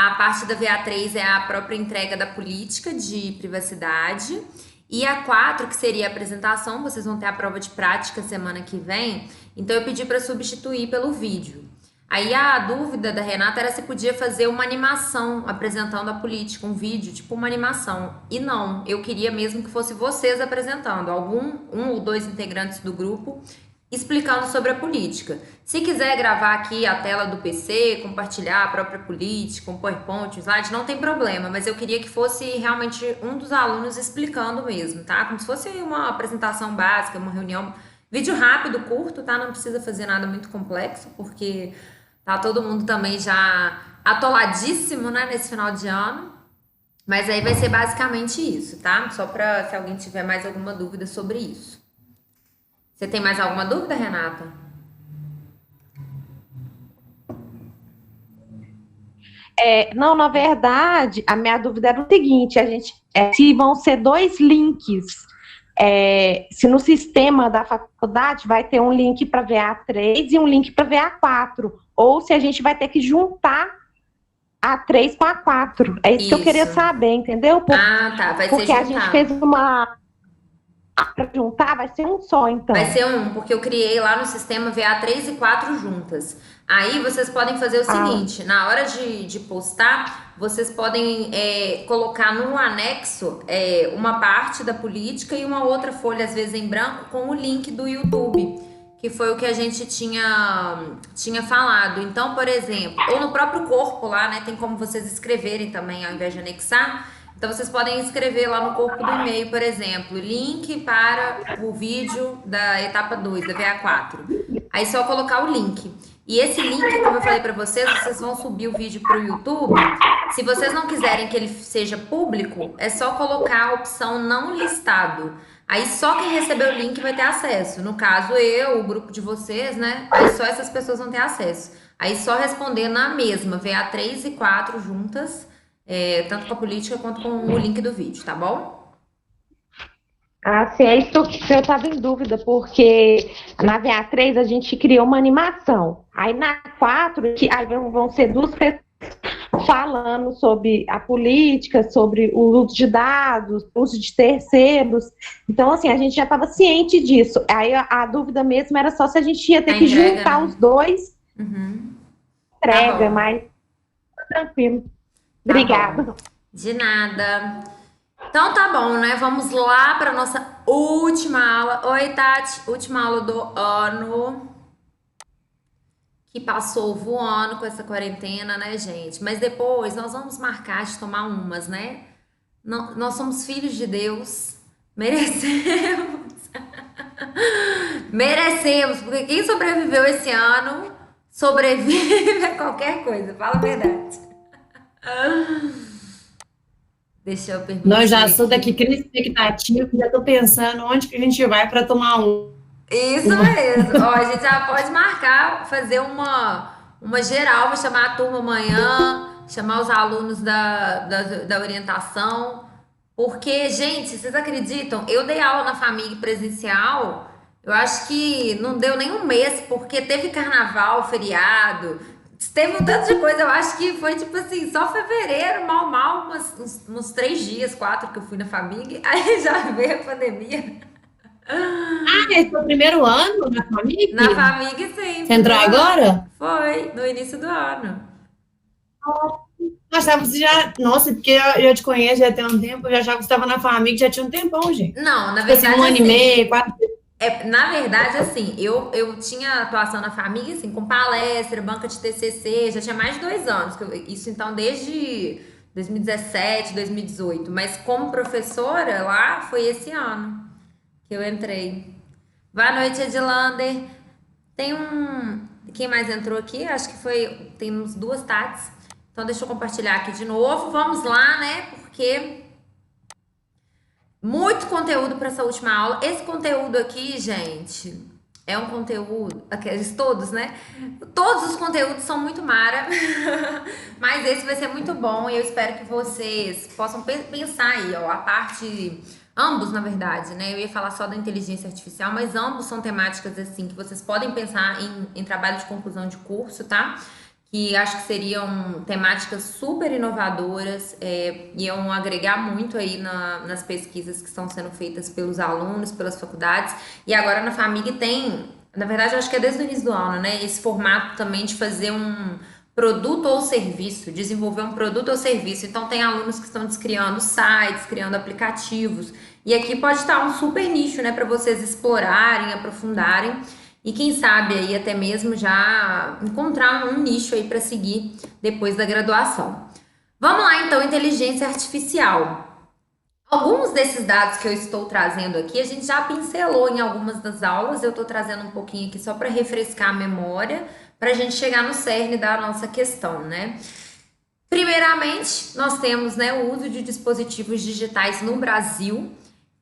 a parte da VA3 é a própria entrega da política de privacidade. E a 4, que seria a apresentação, vocês vão ter a prova de prática semana que vem. Então eu pedi para substituir pelo vídeo. Aí a dúvida da Renata era se podia fazer uma animação apresentando a política, um vídeo, tipo uma animação. E não, eu queria mesmo que fosse vocês apresentando, um ou dois integrantes do grupo explicando sobre a política. Se quiser gravar aqui a tela do PC, compartilhar a própria política, um PowerPoint, um slide, não tem problema, mas eu queria que fosse realmente um dos alunos explicando mesmo, tá? Como se fosse uma apresentação básica, uma reunião, vídeo rápido, curto, tá? Não precisa fazer nada muito complexo, porque tá todo mundo também já atoladíssimo, né, nesse final de ano. Mas aí vai ser basicamente isso, tá? Só para se alguém tiver mais alguma dúvida sobre isso. Você tem mais alguma dúvida, Renata? Não, na verdade, a minha dúvida era o seguinte, se vão ser dois links, se no sistema da faculdade vai ter um link para VA3 e um link para VA4, ou se a gente vai ter que juntar a 3 com a 4. É isso que eu queria saber, entendeu? Tá, vai ser porque a gente fez uma... Para juntar, vai ser um só, então. Vai ser um, porque eu criei lá no sistema VA3 e 4 juntas. Aí vocês podem fazer o seguinte, na hora de postar, vocês podem colocar no anexo uma parte da política e uma outra folha, às vezes em branco, com o link do YouTube, que foi o que a gente tinha falado. Então, por exemplo, ou no próprio corpo lá, né, tem como vocês escreverem também, ao invés de anexar. Então, vocês podem escrever lá no corpo do e-mail, por exemplo, link para o vídeo da etapa 2, da VA4. Aí, só colocar o link. E esse link, como eu falei para vocês, vocês vão subir o vídeo para o YouTube. Se vocês não quiserem que ele seja público, é só colocar a opção não listado. Aí, só quem recebeu o link vai ter acesso. No caso, eu, o grupo de vocês, né? Aí, só essas pessoas vão ter acesso. Aí, só responder na mesma, VA3 e 4 juntas, tanto com a política quanto com o link do vídeo, tá bom? Sim, é isso que eu estava em dúvida, porque na VA3 a gente criou uma animação. Aí na 4, aí vão ser duas pessoas falando sobre a política, sobre o uso de dados, uso de terceiros. Então, assim, a gente já estava ciente disso. Aí a dúvida mesmo era só se a gente ia ter que juntar os dois. Entrega, mas tranquilo. Obrigada. De nada. Então tá bom, né? Vamos lá para nossa última aula. Oi, Tati. Última aula do ano. Que passou voando com essa quarentena, né, gente? Mas depois nós vamos marcar de tomar umas, né? Nós somos filhos de Deus. Merecemos. Merecemos, porque quem sobreviveu esse ano sobrevive a qualquer coisa. Fala a verdade. Deixa eu perguntar. Nós já estou daqui criando expectativa, já estou pensando onde que a gente vai para tomar um. Isso mesmo. Ó, a gente já pode marcar, fazer uma geral, vou chamar a turma amanhã, chamar os alunos da orientação. Porque, gente, vocês acreditam? Eu dei aula na FAMIG presencial, eu acho que não deu nem um mês, porque teve carnaval, feriado, teve um tanto de coisa, eu acho que foi tipo assim, só fevereiro, mal, uns 3 dias, 4 que eu fui na FAMIG, aí já veio a pandemia. Esse foi o primeiro ano na FAMIG? Na FAMIG, sim. Você entrou agora? Foi, no início do ano. Nossa, você já... Nossa, porque eu te conheço já tem um tempo, eu já achava que você estava na FAMIG, já tinha um tempão, gente. Não, na tipo verdade, assim, 1 ano e meio, 4... na verdade, assim, eu tinha atuação na FAMIG, assim, com palestra, banca de TCC, já tinha mais de 2 anos. Isso, então, desde 2017, 2018. Mas como professora lá, foi esse ano que eu entrei. Boa noite, Edilander. Quem mais entrou aqui? Acho que tem uns 2 Tatis. Então, deixa eu compartilhar aqui de novo. Vamos lá, né? Porque muito conteúdo para essa última aula. Esse conteúdo aqui, gente, é um conteúdo... Aqueles todos, né? Todos os conteúdos são muito mara. Mas esse vai ser muito bom. E eu espero que vocês possam pensar aí, ó. A parte... Ambos, na verdade, né? Eu ia falar só da inteligência artificial, mas ambos são temáticas, assim, que vocês podem pensar em trabalho de conclusão de curso, tá? que acho que seriam temáticas super inovadoras, iam agregar muito aí nas pesquisas que estão sendo feitas pelos alunos, pelas faculdades. E agora na FAMIG tem, na verdade, eu acho que é desde o início do ano, né? Esse formato também de fazer um produto ou serviço, desenvolver um produto ou serviço. Então tem alunos que estão criando sites, criando aplicativos. E aqui pode estar um super nicho, né, para vocês explorarem, aprofundarem. E quem sabe aí até mesmo já encontrar um nicho aí para seguir depois da graduação. Vamos lá então, inteligência artificial. Alguns desses dados que eu estou trazendo aqui, a gente já pincelou em algumas das aulas, eu estou trazendo um pouquinho aqui só para refrescar a memória, para a gente chegar no cerne da nossa questão, né? Primeiramente, nós temos, né, o uso de dispositivos digitais no Brasil,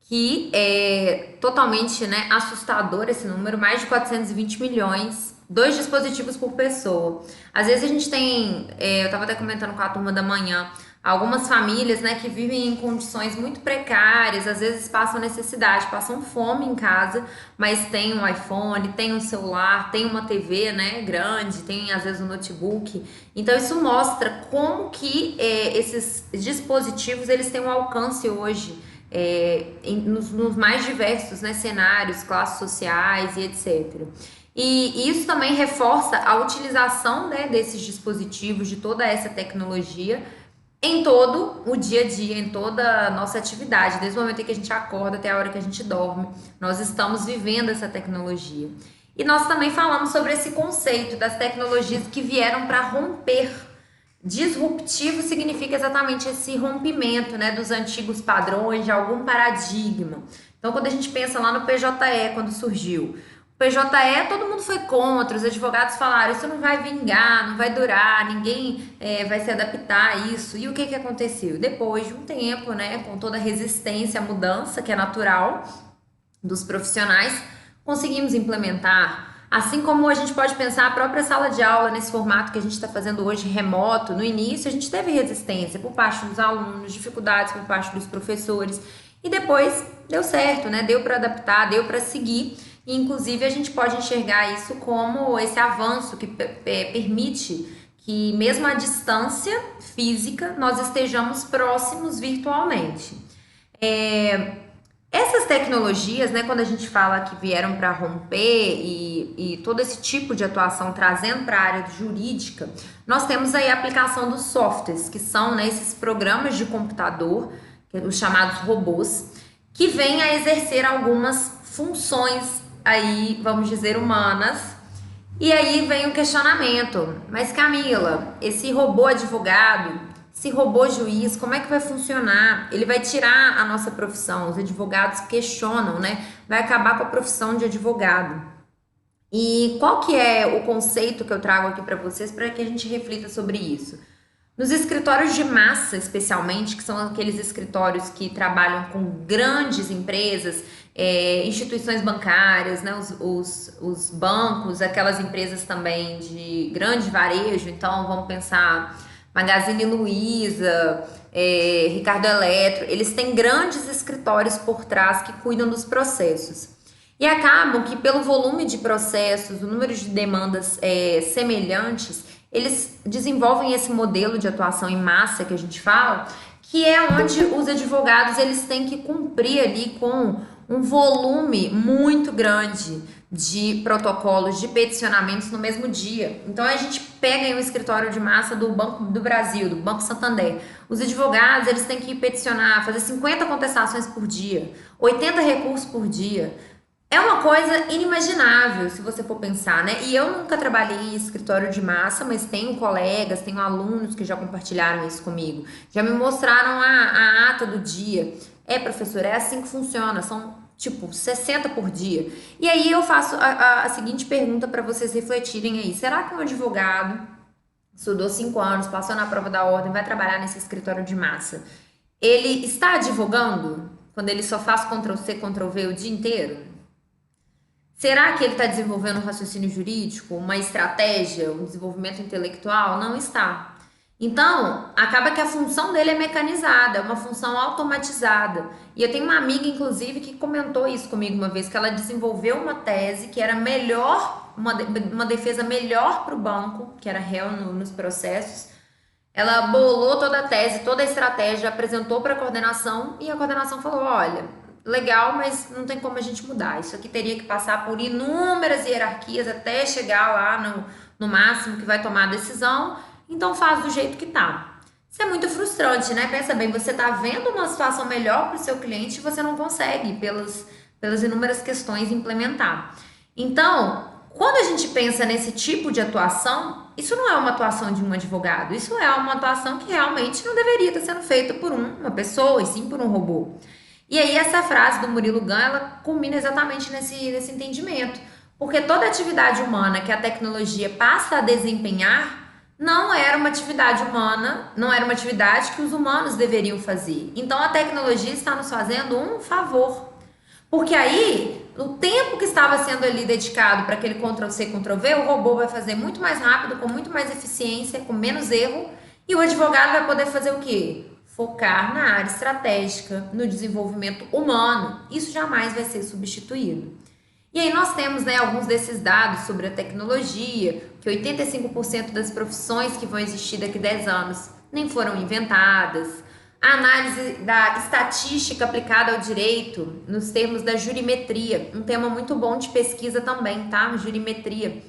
que é totalmente, né, assustador esse número, mais de 420 milhões, 2 dispositivos por pessoa. Às vezes a gente tem, eu estava até comentando com a turma da manhã, algumas famílias, né, que vivem em condições muito precárias, às vezes passam necessidade, passam fome em casa, mas tem um iPhone, tem um celular, tem uma TV, né, grande, tem às vezes um notebook. Então isso mostra como que esses dispositivos eles têm um alcance hoje nos mais diversos, né, cenários, classes sociais e etc. E isso também reforça a utilização, né, desses dispositivos, de toda essa tecnologia em todo o dia a dia, em toda a nossa atividade, desde o momento em que a gente acorda até a hora que a gente dorme, nós estamos vivendo essa tecnologia. E nós também falamos sobre esse conceito das tecnologias que vieram para romper. Disruptivo significa exatamente esse rompimento, né, dos antigos padrões, de algum paradigma. Então, quando a gente pensa lá no PJE, quando surgiu, o PJE, todo mundo foi contra, os advogados falaram, isso não vai vingar, não vai durar, ninguém vai se adaptar a isso. E o que aconteceu? Depois de um tempo, né, com toda a resistência à mudança, que é natural dos profissionais, conseguimos implementar. Assim como a gente pode pensar a própria sala de aula nesse formato que a gente está fazendo hoje remoto, no início a gente teve resistência por parte dos alunos, dificuldades por parte dos professores, e depois deu certo, né? Deu para adaptar, deu para seguir, e inclusive a gente pode enxergar isso como esse avanço que permite que mesmo à distância física nós estejamos próximos virtualmente. Essas tecnologias, né, quando a gente fala que vieram para romper e todo esse tipo de atuação trazendo para a área jurídica, nós temos aí a aplicação dos softwares, que são, né, esses programas de computador, os chamados robôs, que vêm a exercer algumas funções aí, vamos dizer, humanas. E aí vem o questionamento, mas Camila, esse robô advogado, esse robô juiz, como é que vai funcionar? Ele vai tirar a nossa profissão, os advogados questionam, né? Vai acabar com a profissão de advogado. E qual que é o conceito que eu trago aqui para vocês para que a gente reflita sobre isso? Nos escritórios de massa, especialmente, que são aqueles escritórios que trabalham com grandes empresas, instituições bancárias, né, os bancos, aquelas empresas também de grande varejo, então vamos pensar Magazine Luiza, Ricardo Eletro, eles têm grandes escritórios por trás que cuidam dos processos. E acabam que pelo volume de processos, o número de demandas semelhantes, eles desenvolvem esse modelo de atuação em massa que a gente fala, que é onde os advogados eles têm que cumprir ali com um volume muito grande de protocolos de peticionamentos no mesmo dia. Então a gente pega aí um escritório de massa do Banco do Brasil, do Banco Santander. Os advogados eles têm que peticionar, fazer 50 contestações por dia, 80 recursos por dia. É uma coisa inimaginável, se você for pensar, né? E eu nunca trabalhei em escritório de massa, mas tenho colegas, tenho alunos que já compartilharam isso comigo. Já me mostraram a ata do dia. Professor, é assim que funciona, são tipo 60 por dia. E aí eu faço a seguinte pergunta para vocês refletirem aí. Será que um advogado estudou 5 anos, passou na prova da ordem, vai trabalhar nesse escritório de massa, ele está advogando quando ele só faz Ctrl+C, Ctrl+V o dia inteiro? Será que ele está desenvolvendo um raciocínio jurídico, uma estratégia, um desenvolvimento intelectual? Não está. Então, acaba que a função dele é mecanizada, é uma função automatizada. E eu tenho uma amiga, inclusive, que comentou isso comigo uma vez, que ela desenvolveu uma tese que era melhor, uma defesa melhor para o banco, que era réu nos processos. Ela bolou toda a tese, toda a estratégia, apresentou para a coordenação e a coordenação falou: olha, legal, mas não tem como a gente mudar. Isso aqui teria que passar por inúmeras hierarquias até chegar lá no máximo que vai tomar a decisão. Então faz do jeito que tá. Isso é muito frustrante, né? Pensa bem, você tá vendo uma situação melhor para o seu cliente e você não consegue, pelas inúmeras questões, implementar. Então, quando a gente pensa nesse tipo de atuação, isso não é uma atuação de um advogado, isso é uma atuação que realmente não deveria estar sendo feita por uma pessoa, e sim por um robô. E aí essa frase do Murilo Gun, ela culmina exatamente nesse entendimento. Porque toda atividade humana que a tecnologia passa a desempenhar não era uma atividade humana, não era uma atividade que os humanos deveriam fazer. Então a tecnologia está nos fazendo um favor. Porque aí, o tempo que estava sendo ali dedicado para aquele Ctrl+C, Ctrl+V, o robô vai fazer muito mais rápido, com muito mais eficiência, com menos erro, e o advogado vai poder fazer o quê? Focar na área estratégica, no desenvolvimento humano. Isso jamais vai ser substituído. E aí nós temos, né, alguns desses dados sobre a tecnologia, que 85% das profissões que vão existir daqui a 10 anos nem foram inventadas. A análise da estatística aplicada ao direito, nos termos da jurimetria, um tema muito bom de pesquisa também, tá? Jurimetria.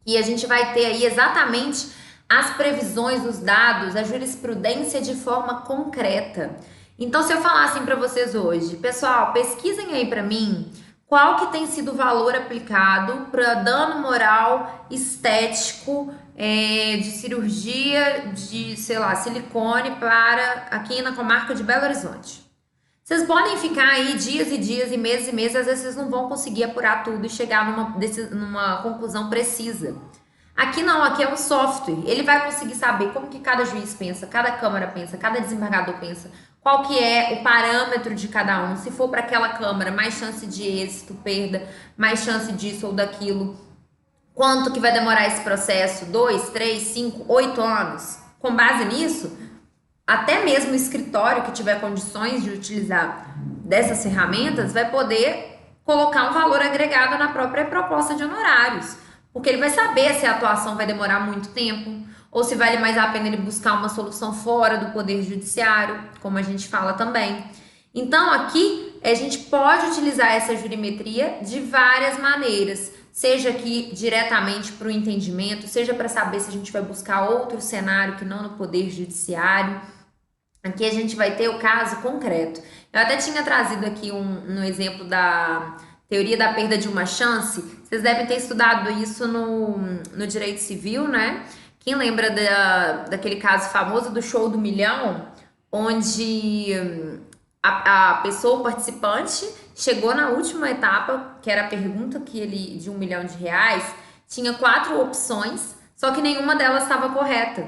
E a gente vai ter aí exatamente as previsões, os dados, a jurisprudência de forma concreta. Então, se eu falar assim para vocês hoje, pessoal, pesquisem aí para mim qual que tem sido o valor aplicado para dano moral estético de cirurgia de, sei lá, silicone para aqui na comarca de Belo Horizonte. Vocês podem ficar aí dias e dias e meses, às vezes vocês não vão conseguir apurar tudo e chegar numa conclusão precisa. Aqui não, aqui é um software, ele vai conseguir saber como que cada juiz pensa, cada câmara pensa, cada desembargador pensa, qual que é o parâmetro de cada um, se for para aquela câmara, mais chance de êxito, perda, mais chance disso ou daquilo, quanto que vai demorar esse processo, 2, 3, 5, 8 anos. Com base nisso, até mesmo o escritório que tiver condições de utilizar dessas ferramentas vai poder colocar um valor agregado na própria proposta de honorários. Porque ele vai saber se a atuação vai demorar muito tempo, ou se vale mais a pena ele buscar uma solução fora do Poder Judiciário, como a gente fala também. Então, aqui, a gente pode utilizar essa jurimetria de várias maneiras, seja aqui diretamente para o entendimento, seja para saber se a gente vai buscar outro cenário que não no Poder Judiciário. Aqui a gente vai ter o caso concreto. Eu até tinha trazido aqui um exemplo da teoria da perda de uma chance. Vocês devem ter estudado isso no direito civil, né? Quem lembra daquele caso famoso do show do milhão, onde a pessoa, o participante, chegou na última etapa, que era a pergunta de R$1 milhão, tinha 4 opções, só que nenhuma delas estava correta.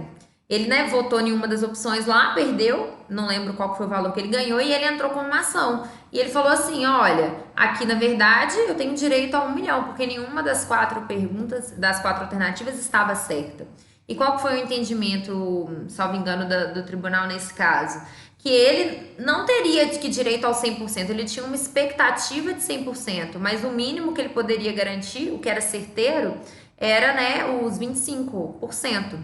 Ele, né, votou em uma das opções lá, perdeu, não lembro qual foi o valor que ele ganhou, e ele entrou com uma ação. E ele falou assim, olha, aqui na verdade eu tenho direito a 1 milhão, porque nenhuma das 4 perguntas, das 4 alternativas estava certa. E qual foi o entendimento, salvo engano, do tribunal nesse caso? Que ele não teria direito ao 100%, ele tinha uma expectativa de 100%, mas o mínimo que ele poderia garantir, o que era certeiro, era, né, os 25%.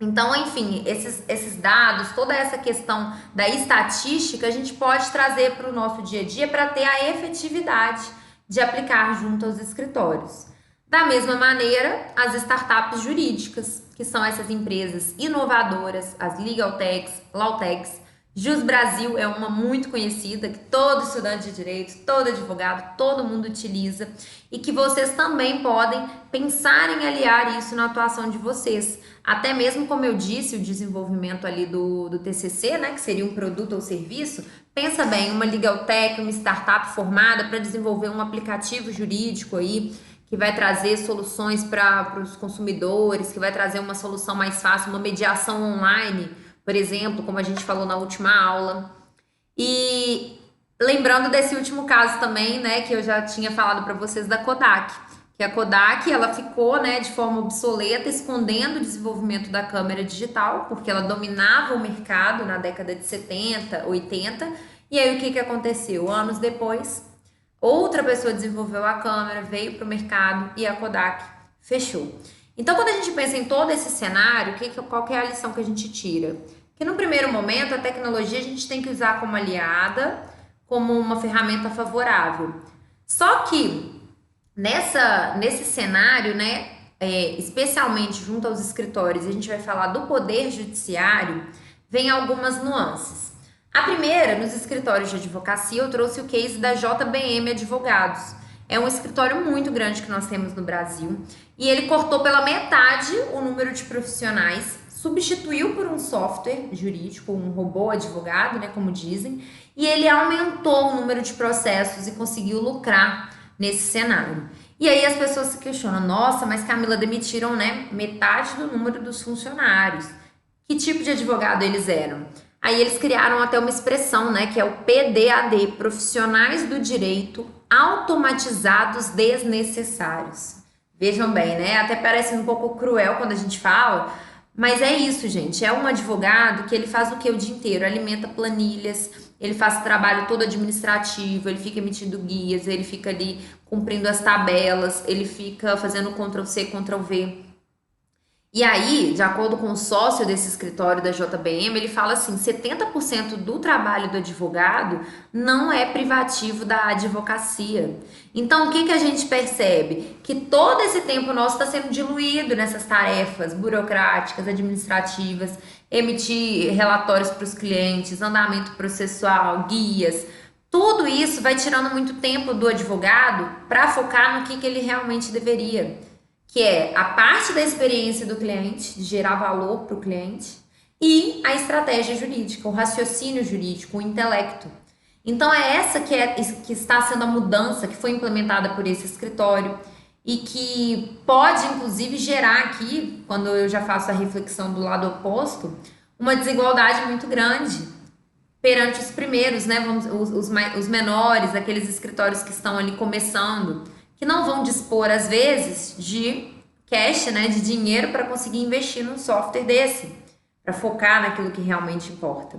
Então, enfim, esses dados, toda essa questão da estatística, a gente pode trazer para o nosso dia a dia para ter a efetividade de aplicar junto aos escritórios. Da mesma maneira, as startups jurídicas, que são essas empresas inovadoras, as Legal Techs, Law Techs. Jus Brasil é uma muito conhecida, que todo estudante de direito, todo advogado, todo mundo utiliza, e que vocês também podem pensar em aliar isso na atuação de vocês. Até mesmo, como eu disse, o desenvolvimento ali do TCC, né, que seria um produto ou serviço, pensa bem, uma Legal Tech, uma startup formada para desenvolver um aplicativo jurídico aí, que vai trazer soluções para os consumidores, que vai trazer uma solução mais fácil, uma mediação online, por exemplo, como a gente falou na última aula. E lembrando desse último caso também, né, que eu já tinha falado para vocês da Kodak, que a Kodak, ela ficou, né, de forma obsoleta, escondendo o desenvolvimento da câmera digital, porque ela dominava o mercado na década de 70, 80, e aí o que aconteceu? Anos depois, outra pessoa desenvolveu a câmera, veio para o mercado e a Kodak fechou. Então, quando a gente pensa em todo esse cenário, qual que é a lição que a gente tira? Que no primeiro momento, a tecnologia a gente tem que usar como aliada, como uma ferramenta favorável. Só que nesse cenário, né, especialmente junto aos escritórios, a gente vai falar do poder judiciário, vem algumas nuances. A primeira, nos escritórios de advocacia, eu trouxe o case da JBM Advogados. É um escritório muito grande que nós temos no Brasil e ele cortou pela metade o número de profissionais, substituiu por um software jurídico, um robô advogado, né, como dizem, e ele aumentou o número de processos e conseguiu lucrar nesse cenário. E aí as pessoas se questionam, nossa, mas Camila, demitiram, né, metade do número dos funcionários. Que tipo de advogado eles eram? Aí eles criaram até uma expressão, né, que é o PDAD, Profissionais do Direito Automatizados Desnecessários. Vejam bem, né, até parece um pouco cruel quando a gente fala, mas é isso, gente, é um advogado que ele faz o que o dia inteiro? Alimenta planilhas, ele faz trabalho todo administrativo, ele fica emitindo guias, ele fica ali cumprindo as tabelas, ele fica fazendo Ctrl+C, Ctrl+V. E aí, de acordo com o sócio desse escritório da JBM, ele fala assim, 70% do trabalho do advogado não é privativo da advocacia. Então, o que a gente percebe? Que todo esse tempo nosso está sendo diluído nessas tarefas burocráticas, administrativas, emitir relatórios para os clientes, andamento processual, guias. Tudo isso vai tirando muito tempo do advogado para focar no que ele realmente deveria, que é a parte da experiência do cliente, de gerar valor para o cliente, e a estratégia jurídica, o raciocínio jurídico, o intelecto. Então é essa que está sendo a mudança que foi implementada por esse escritório e que pode, inclusive, gerar aqui, quando eu já faço a reflexão do lado oposto, uma desigualdade muito grande perante os primeiros, né? Os menores, aqueles escritórios que estão ali começando, que não vão dispor, às vezes, de cash, né, de dinheiro para conseguir investir num software desse, para focar naquilo que realmente importa.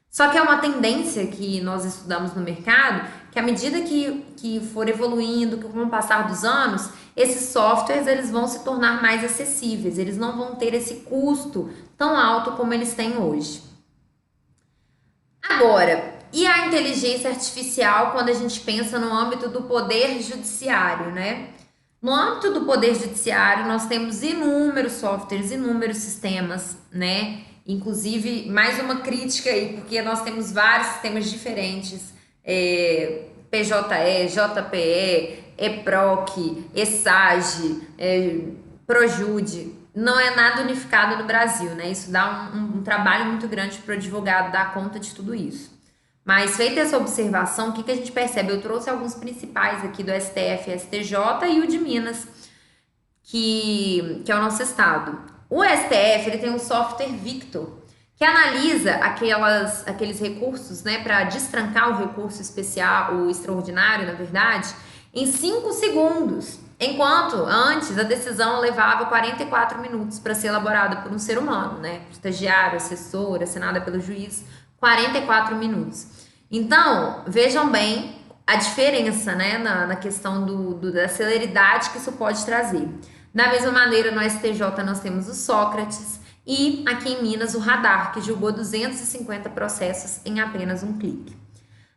Só que é uma tendência que nós estudamos no mercado, que à medida que for evoluindo, que com o passar dos anos, esses softwares eles vão se tornar mais acessíveis, eles não vão ter esse custo tão alto como eles têm hoje. Agora, e a inteligência artificial quando a gente pensa no âmbito do poder judiciário, né? No âmbito do poder judiciário, nós temos inúmeros softwares, inúmeros sistemas, né? Inclusive, mais uma crítica aí, porque nós temos vários sistemas diferentes, PJE, JPE, EPROC, ESAGE, Projude. Não é nada unificado no Brasil, né? Isso dá um trabalho muito grande para o advogado dar conta de tudo isso. Mas feita essa observação, o que a gente percebe? Eu trouxe alguns principais aqui do STF, STJ e o de Minas, que é o nosso estado. O STF ele tem um software Victor, que analisa aqueles recursos, né, para destrancar o recurso especial, o extraordinário, na verdade, em 5 segundos. Enquanto antes a decisão levava 44 minutos para ser elaborada por um ser humano, né? Estagiário, assessor, assinada pelo juiz, 44 minutos. Então, vejam bem a diferença, né, na questão da celeridade que isso pode trazer. Da mesma maneira, no STJ nós temos o Sócrates e aqui em Minas o Radar, que julgou 250 processos em apenas um clique.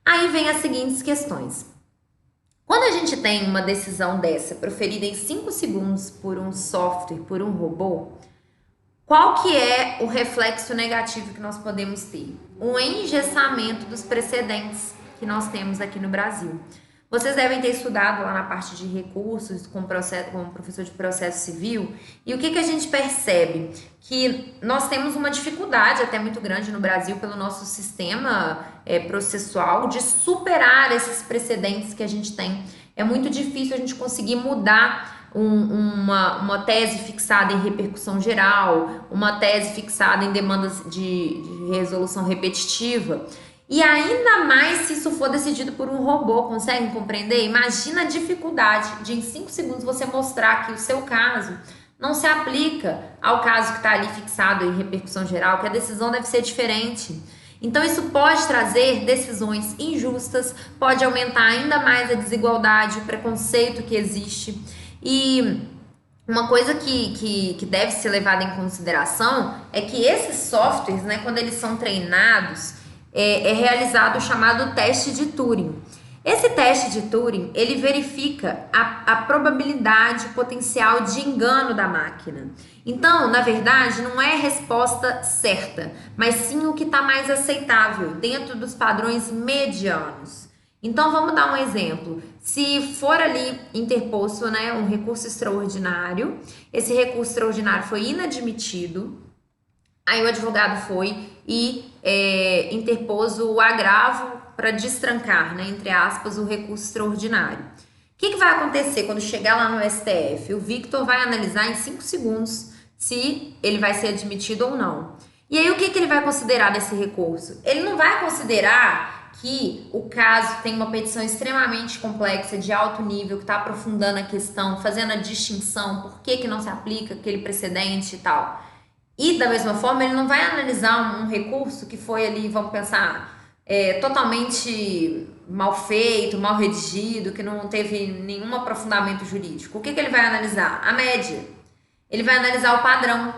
Aí vem as seguintes questões. Quando a gente tem uma decisão dessa proferida em 5 segundos por um software, por um robô, qual que é o reflexo negativo que nós podemos ter? Um engessamento dos precedentes que nós temos aqui no Brasil. Vocês devem ter estudado lá na parte de recursos com o professor de processo civil, e o que a gente percebe? Que nós temos uma dificuldade até muito grande no Brasil pelo nosso sistema processual de superar esses precedentes que a gente tem. É muito difícil a gente conseguir mudar uma tese fixada em repercussão geral, uma tese fixada em demandas de resolução repetitiva. E ainda mais se isso for decidido por um robô, conseguem compreender? Imagina a dificuldade de em 5 segundos você mostrar que o seu caso não se aplica ao caso que está ali fixado em repercussão geral, que a decisão deve ser diferente. Então isso pode trazer decisões injustas, pode aumentar ainda mais a desigualdade, o preconceito que existe. E uma coisa que deve ser levada em consideração é que esses softwares, né, quando eles são treinados, é realizado o chamado teste de Turing. Esse teste de Turing, ele verifica a probabilidade potencial de engano da máquina. Então, na verdade, não é a resposta certa, mas sim o que está mais aceitável, dentro dos padrões medianos. Então, vamos dar um exemplo. Se for ali interposto, né, um recurso extraordinário, esse recurso extraordinário foi inadmitido, aí o advogado foi e interpôs o agravo para destrancar, né, entre aspas, o recurso extraordinário. O que vai acontecer quando chegar lá no STF? O Victor vai analisar em 5 segundos se ele vai ser admitido ou não. E aí o que ele vai considerar desse recurso? Ele não vai considerar que o caso tem uma petição extremamente complexa, de alto nível, que está aprofundando a questão, fazendo a distinção, por que não se aplica aquele precedente e tal. E, da mesma forma, ele não vai analisar um recurso que foi ali, vamos pensar, totalmente mal feito, mal redigido, que não teve nenhum aprofundamento jurídico. O que ele vai analisar? A média. Ele vai analisar o padrão.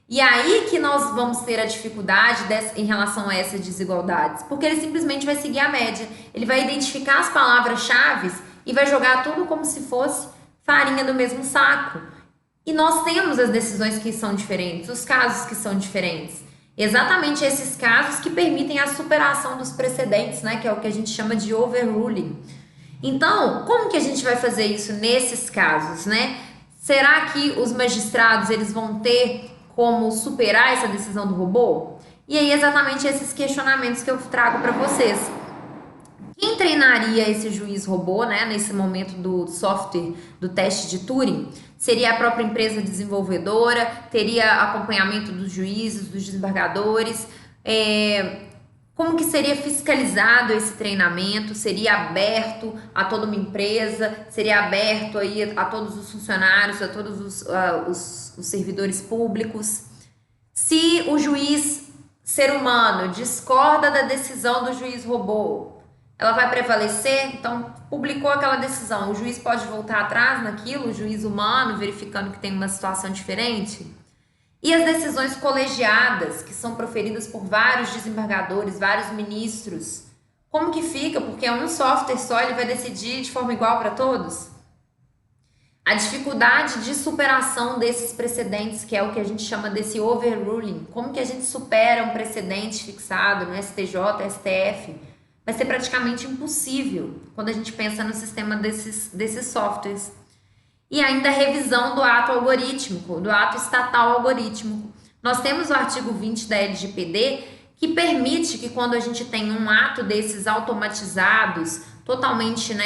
E aí que nós vamos ter a dificuldade em relação a essas desigualdades, porque ele simplesmente vai seguir a média. Ele vai identificar as palavras-chave e vai jogar tudo como se fosse farinha do mesmo saco. E nós temos as decisões que são diferentes, os casos que são diferentes. Exatamente esses casos que permitem a superação dos precedentes, né, que é o que a gente chama de overruling. Então, como que a gente vai fazer isso nesses casos, né? Será que os magistrados eles vão ter como superar essa decisão do robô? E aí exatamente esses questionamentos que eu trago para vocês. Quem treinaria esse juiz robô, né, nesse momento do software do teste de Turing? Seria a própria empresa desenvolvedora, teria acompanhamento dos juízes, dos desembargadores, como que seria fiscalizado esse treinamento? Seria aberto a toda uma empresa? Seria aberto aí a todos os funcionários, a todos os servidores públicos? Se o juiz ser humano discorda da decisão do juiz robô, ela vai prevalecer? Então, publicou aquela decisão, o juiz pode voltar atrás naquilo, o juiz humano, verificando que tem uma situação diferente? E as decisões colegiadas, que são proferidas por vários desembargadores, vários ministros, como que fica? Porque é um software só, ele vai decidir de forma igual para todos? A dificuldade de superação desses precedentes, que é o que a gente chama desse overruling, como que a gente supera um precedente fixado no STJ, STF? Vai ser praticamente impossível quando a gente pensa no sistema desses softwares. E ainda a revisão do ato algorítmico, do ato estatal algorítmico. Nós temos o artigo 20 da LGPD, que permite que quando a gente tem um ato desses automatizados, totalmente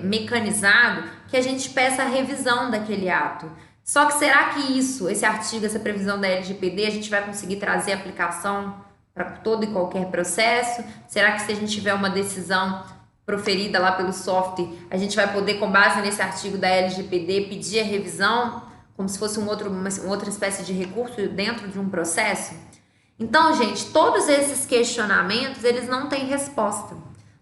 mecanizado, que a gente peça a revisão daquele ato. Só que será que esse artigo, essa previsão da LGPD, a gente vai conseguir trazer aplicação para todo e qualquer processo? Será que se a gente tiver uma decisão proferida lá pelo software, a gente vai poder, com base nesse artigo da LGPD, pedir a revisão, como se fosse uma outra espécie de recurso dentro de um processo? Então, gente, todos esses questionamentos, eles não têm resposta.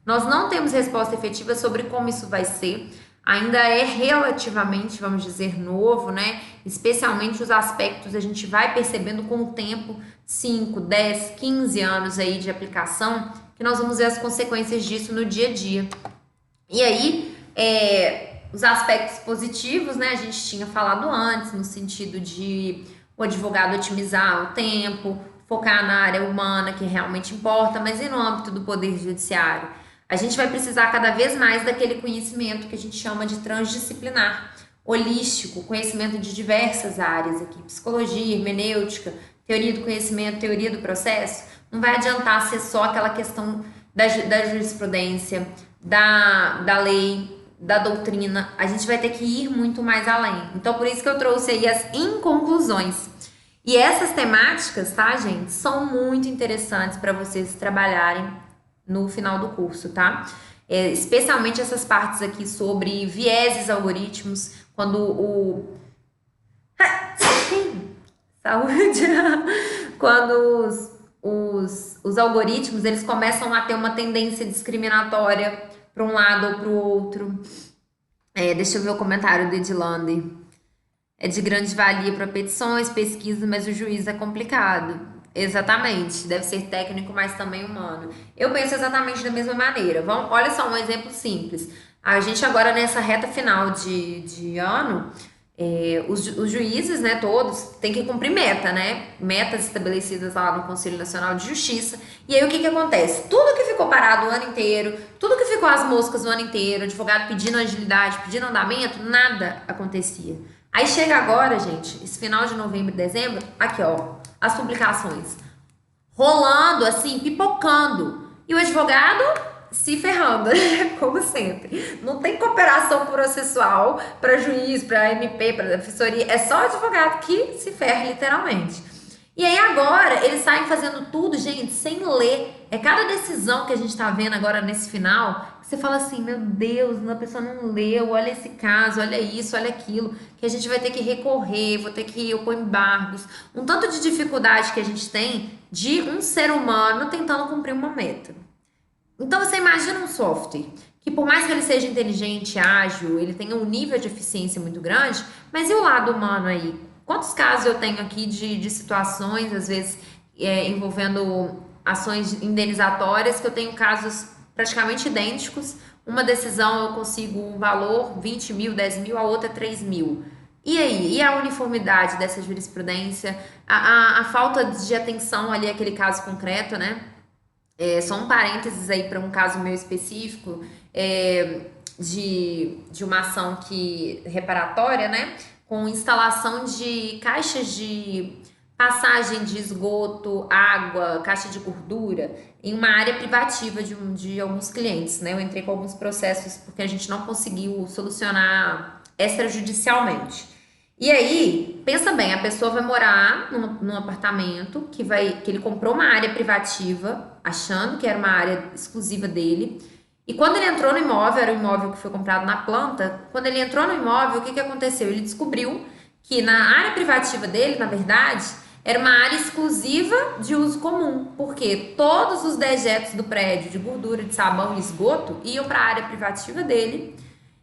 Nós não temos resposta efetiva sobre como isso vai ser. Ainda é relativamente, vamos dizer, novo, né? Especialmente os aspectos a gente vai percebendo com o tempo, 5, 10, 15 anos aí de aplicação, que nós vamos ver as consequências disso no dia a dia. E aí, os aspectos positivos, né? A gente tinha falado antes, no sentido de o advogado otimizar o tempo, focar na área humana, que realmente importa, mas e no âmbito do Poder Judiciário? A gente vai precisar cada vez mais daquele conhecimento que a gente chama de transdisciplinar, holístico, conhecimento de diversas áreas aqui, psicologia, hermenêutica, teoria do conhecimento, teoria do processo. Não vai adiantar ser só aquela questão da jurisprudência, da lei, da doutrina. A gente vai ter que ir muito mais além. Então, por isso que eu trouxe aí as inconclusões. E essas temáticas, tá, gente, são muito interessantes para vocês trabalharem no final do curso, tá? Especialmente essas partes aqui sobre vieses algoritmos, quando o... Saúde! Quando os algoritmos, eles começam a ter uma tendência discriminatória para um lado ou para o outro. Deixa eu ver o comentário do Edilande. É de grande valia para petições, pesquisas, mas o juiz é complicado. Exatamente, deve ser técnico, mas também humano. Eu penso exatamente da mesma maneira. Olha só um exemplo simples. A gente agora nessa reta final de ano, os juízes, né, todos, têm que cumprir meta, né? Metas estabelecidas lá no Conselho Nacional de Justiça. E aí o que que acontece? Tudo que ficou parado o ano inteiro, tudo que ficou às moscas o ano inteiro, advogado pedindo agilidade, pedindo andamento, nada acontecia. Aí chega agora, gente, esse final de novembro e dezembro, aqui ó, as publicações rolando assim, pipocando. E o advogado se ferrando, como sempre. Não tem cooperação processual para juiz, para MP, para defensoria. É só o advogado que se ferra, literalmente. E aí agora, eles saem fazendo tudo, gente, sem ler. É cada decisão que a gente tá vendo agora nesse final, que você fala assim, meu Deus, a pessoa não leu, olha esse caso, olha isso, olha aquilo, que a gente vai ter que recorrer, vou ter que opor embargos. Um tanto de dificuldade que a gente tem de um ser humano tentando cumprir uma meta. Então você imagina um software que por mais que ele seja inteligente, ágil, ele tenha um nível de eficiência muito grande, mas e o lado humano aí? Quantos casos eu tenho aqui de situações, às vezes, envolvendo ações indenizatórias, que eu tenho casos praticamente idênticos, uma decisão eu consigo um valor 20 mil, 10 mil, a outra 3 mil. E aí? E a uniformidade dessa jurisprudência? A falta de atenção ali àquele caso concreto, né? Só um parênteses aí para um caso meu específico, de uma ação reparatória, né? Com instalação de caixas de passagem de esgoto, água, caixa de gordura, em uma área privativa de alguns clientes, né? Eu entrei com alguns processos porque a gente não conseguiu solucionar extrajudicialmente. E aí, pensa bem, a pessoa vai morar num apartamento que ele comprou uma área privativa, achando que era uma área exclusiva dele. E quando ele entrou no imóvel, era o imóvel que foi comprado na planta, quando ele entrou no imóvel, o que aconteceu? Ele descobriu que na área privativa dele, na verdade, era uma área exclusiva de uso comum, porque todos os dejetos do prédio, de gordura, de sabão e esgoto, iam para a área privativa dele,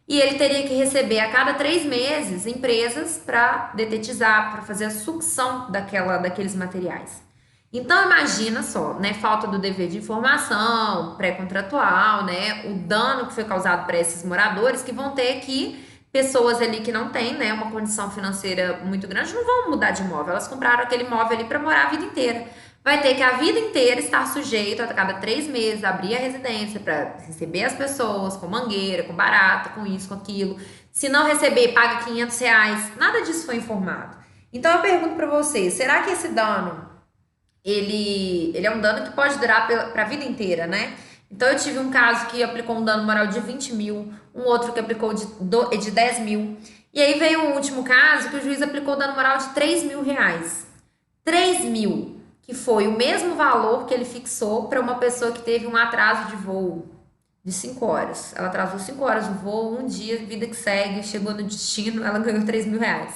e ele teria que receber a cada 3 meses empresas para detetizar, para fazer a sucção daqueles materiais. Então imagina só, né, falta do dever de informação pré-contratual, né, o dano que foi causado para esses moradores que vão ter que, pessoas ali que não têm, né, uma condição financeira muito grande, não vão mudar de imóvel, elas compraram aquele imóvel ali para morar a vida inteira. Vai ter que a vida inteira estar sujeito a cada 3 meses abrir a residência para receber as pessoas com mangueira, com barata, com isso, com aquilo. Se não receber, paga R$ 500. Nada disso foi informado. Então eu pergunto para vocês, será que esse dano ele é um dano que pode durar para a vida inteira, né? Então eu tive um caso que aplicou um dano moral de 20 mil, um outro que aplicou de 10 mil. E aí veio um último caso que o juiz aplicou dano moral de R$ 3.000. 3 mil, que foi o mesmo valor que ele fixou para uma pessoa que teve um atraso de voo de 5 horas. Ela atrasou 5 horas no voo, um dia, vida que segue, chegou no destino, ela ganhou R$ 3.000.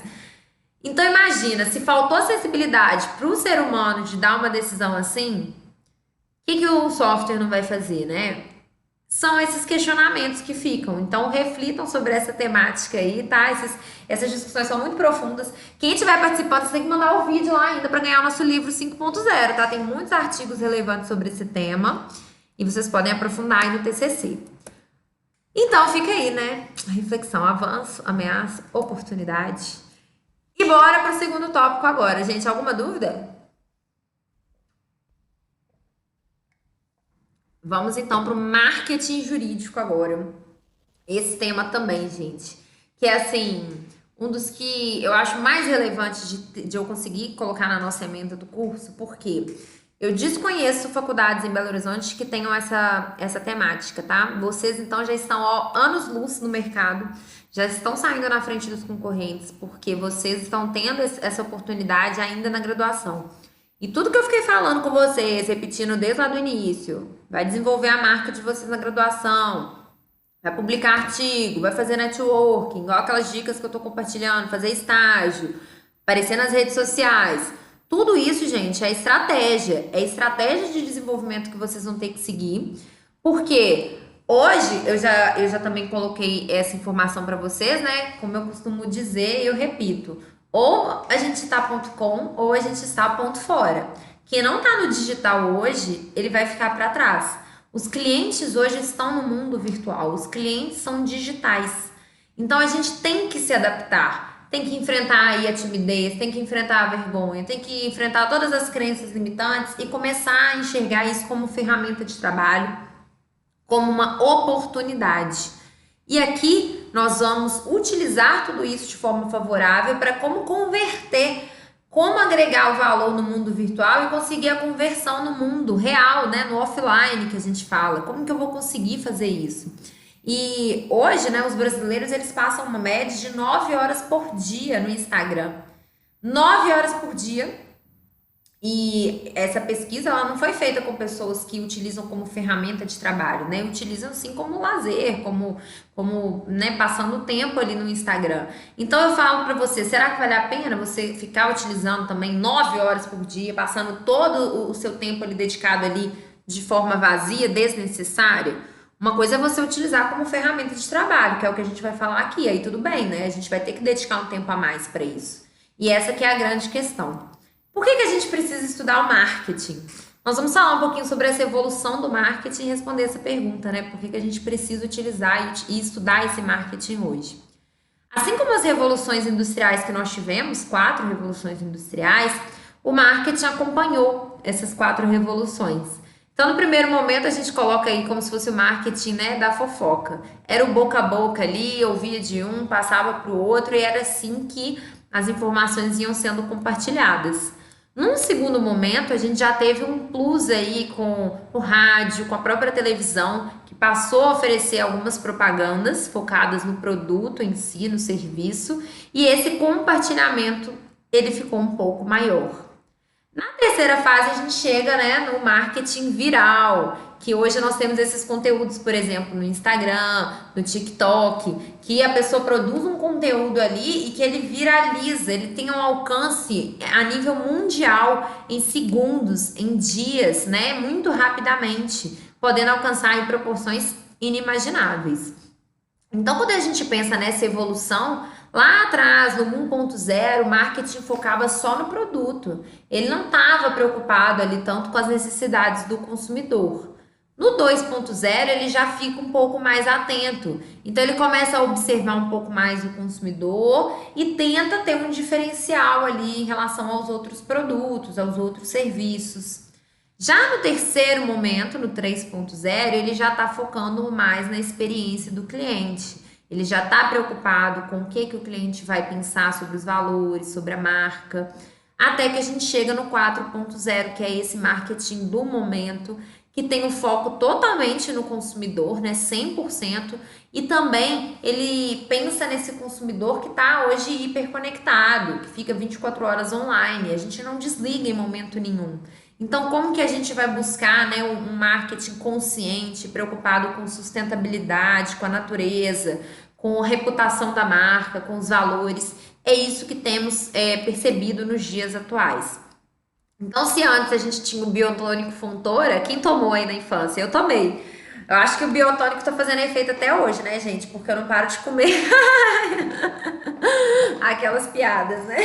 Então imagina, se faltou sensibilidade para o ser humano de dar uma decisão assim, o que o software não vai fazer, né? São esses questionamentos que ficam. Então reflitam sobre essa temática aí, tá? Essas discussões são muito profundas. Quem estiver participando, você tem que mandar o vídeo lá ainda para ganhar o nosso livro 5.0, tá? Tem muitos artigos relevantes sobre esse tema e vocês podem aprofundar aí no TCC. Então fica aí, né? Reflexão, avanço, ameaça, oportunidade. E bora para o segundo tópico agora, gente. Alguma dúvida? Vamos então para o marketing jurídico agora. Esse tema também, gente. Que é assim, um dos que eu acho mais relevantes de eu conseguir colocar na nossa ementa do curso, porque eu desconheço faculdades em Belo Horizonte que tenham essa temática, tá? Vocês então já estão anos-luz no mercado, já estão saindo na frente dos concorrentes, porque vocês estão tendo essa oportunidade ainda na graduação. E tudo que eu fiquei falando com vocês, repetindo desde lá do início, vai desenvolver a marca de vocês na graduação, vai publicar artigo, vai fazer networking, igual aquelas dicas que eu tô compartilhando, fazer estágio, aparecer nas redes sociais. Tudo isso, gente, é estratégia. É estratégia de desenvolvimento que vocês vão ter que seguir. Porque hoje eu já também coloquei essa informação para vocês, né? Como eu costumo dizer, eu repito. Ou a gente está ponto com, ou a gente está ponto fora. Quem não está no digital hoje, ele vai ficar para trás. Os clientes hoje estão no mundo virtual, os clientes são digitais. Então a gente tem que se adaptar, tem que enfrentar aí a timidez, tem que enfrentar a vergonha, tem que enfrentar todas as crenças limitantes e começar a enxergar isso como ferramenta de trabalho, como uma oportunidade. E aqui nós vamos utilizar tudo isso de forma favorável para como converter, como agregar o valor no mundo virtual e conseguir a conversão no mundo real, né, no offline que a gente fala. Como que eu vou conseguir fazer isso? E hoje, né, os brasileiros eles passam uma média de 9 horas por dia no Instagram. 9 horas por dia. E essa pesquisa ela não foi feita com pessoas que utilizam como ferramenta de trabalho, né? Utilizam sim como lazer, como né, passando tempo ali no Instagram. Então eu falo para você, será que vale a pena você ficar utilizando também 9 horas por dia, passando todo o seu tempo ali dedicado ali de forma vazia, desnecessária? Uma coisa é você utilizar como ferramenta de trabalho, que é o que a gente vai falar aqui, aí tudo bem, né? A gente vai ter que dedicar um tempo a mais para isso. E essa que é a grande questão. Por que a gente precisa estudar o marketing? Nós vamos falar um pouquinho sobre essa evolução do marketing e responder essa pergunta, né? Por que a gente precisa utilizar e estudar esse marketing hoje? Assim como as revoluções industriais que nós tivemos, 4 revoluções industriais, o marketing acompanhou essas 4 revoluções. Então, no primeiro momento, a gente coloca aí como se fosse o marketing, né, da fofoca. Era o boca a boca ali, ouvia de um, passava para o outro e era assim que as informações iam sendo compartilhadas. Num segundo momento, a gente já teve um plus aí com o rádio, com a própria televisão, que passou a oferecer algumas propagandas focadas no produto em si, no serviço, e esse compartilhamento, ele ficou um pouco maior. Na terceira fase, a gente chega, né, no marketing viral, que hoje nós temos esses conteúdos, por exemplo, no Instagram, no TikTok, que a pessoa produz um conteúdo ali e que ele viraliza, ele tem um alcance a nível mundial em segundos, em dias, né, muito rapidamente, podendo alcançar em proporções inimagináveis. Então, quando a gente pensa nessa evolução, lá atrás, no 1.0, o marketing focava só no produto. Ele não estava preocupado ali tanto com as necessidades do consumidor. No 2.0, ele já fica um pouco mais atento. Então, ele começa a observar um pouco mais o consumidor e tenta ter um diferencial ali em relação aos outros produtos, aos outros serviços. Já no terceiro momento, no 3.0, ele já está focando mais na experiência do cliente. Ele já está preocupado com o que o cliente vai pensar sobre os valores, sobre a marca, até que a gente chega no 4.0, que é esse marketing do momento, que tem o foco totalmente no consumidor, né, 100%, e também ele pensa nesse consumidor que está hoje hiperconectado, que fica 24 horas online, a gente não desliga em momento nenhum. Então, como que a gente vai buscar, né, um marketing consciente, preocupado com sustentabilidade, com a natureza, com a reputação da marca, com os valores? É isso que temos percebido nos dias atuais. Então, se antes a gente tinha o biotônico Fontoura, quem tomou aí na infância? Eu tomei. Eu acho que o biotônico tá fazendo efeito até hoje, né, gente? Porque eu não paro de comer. Aquelas piadas, né?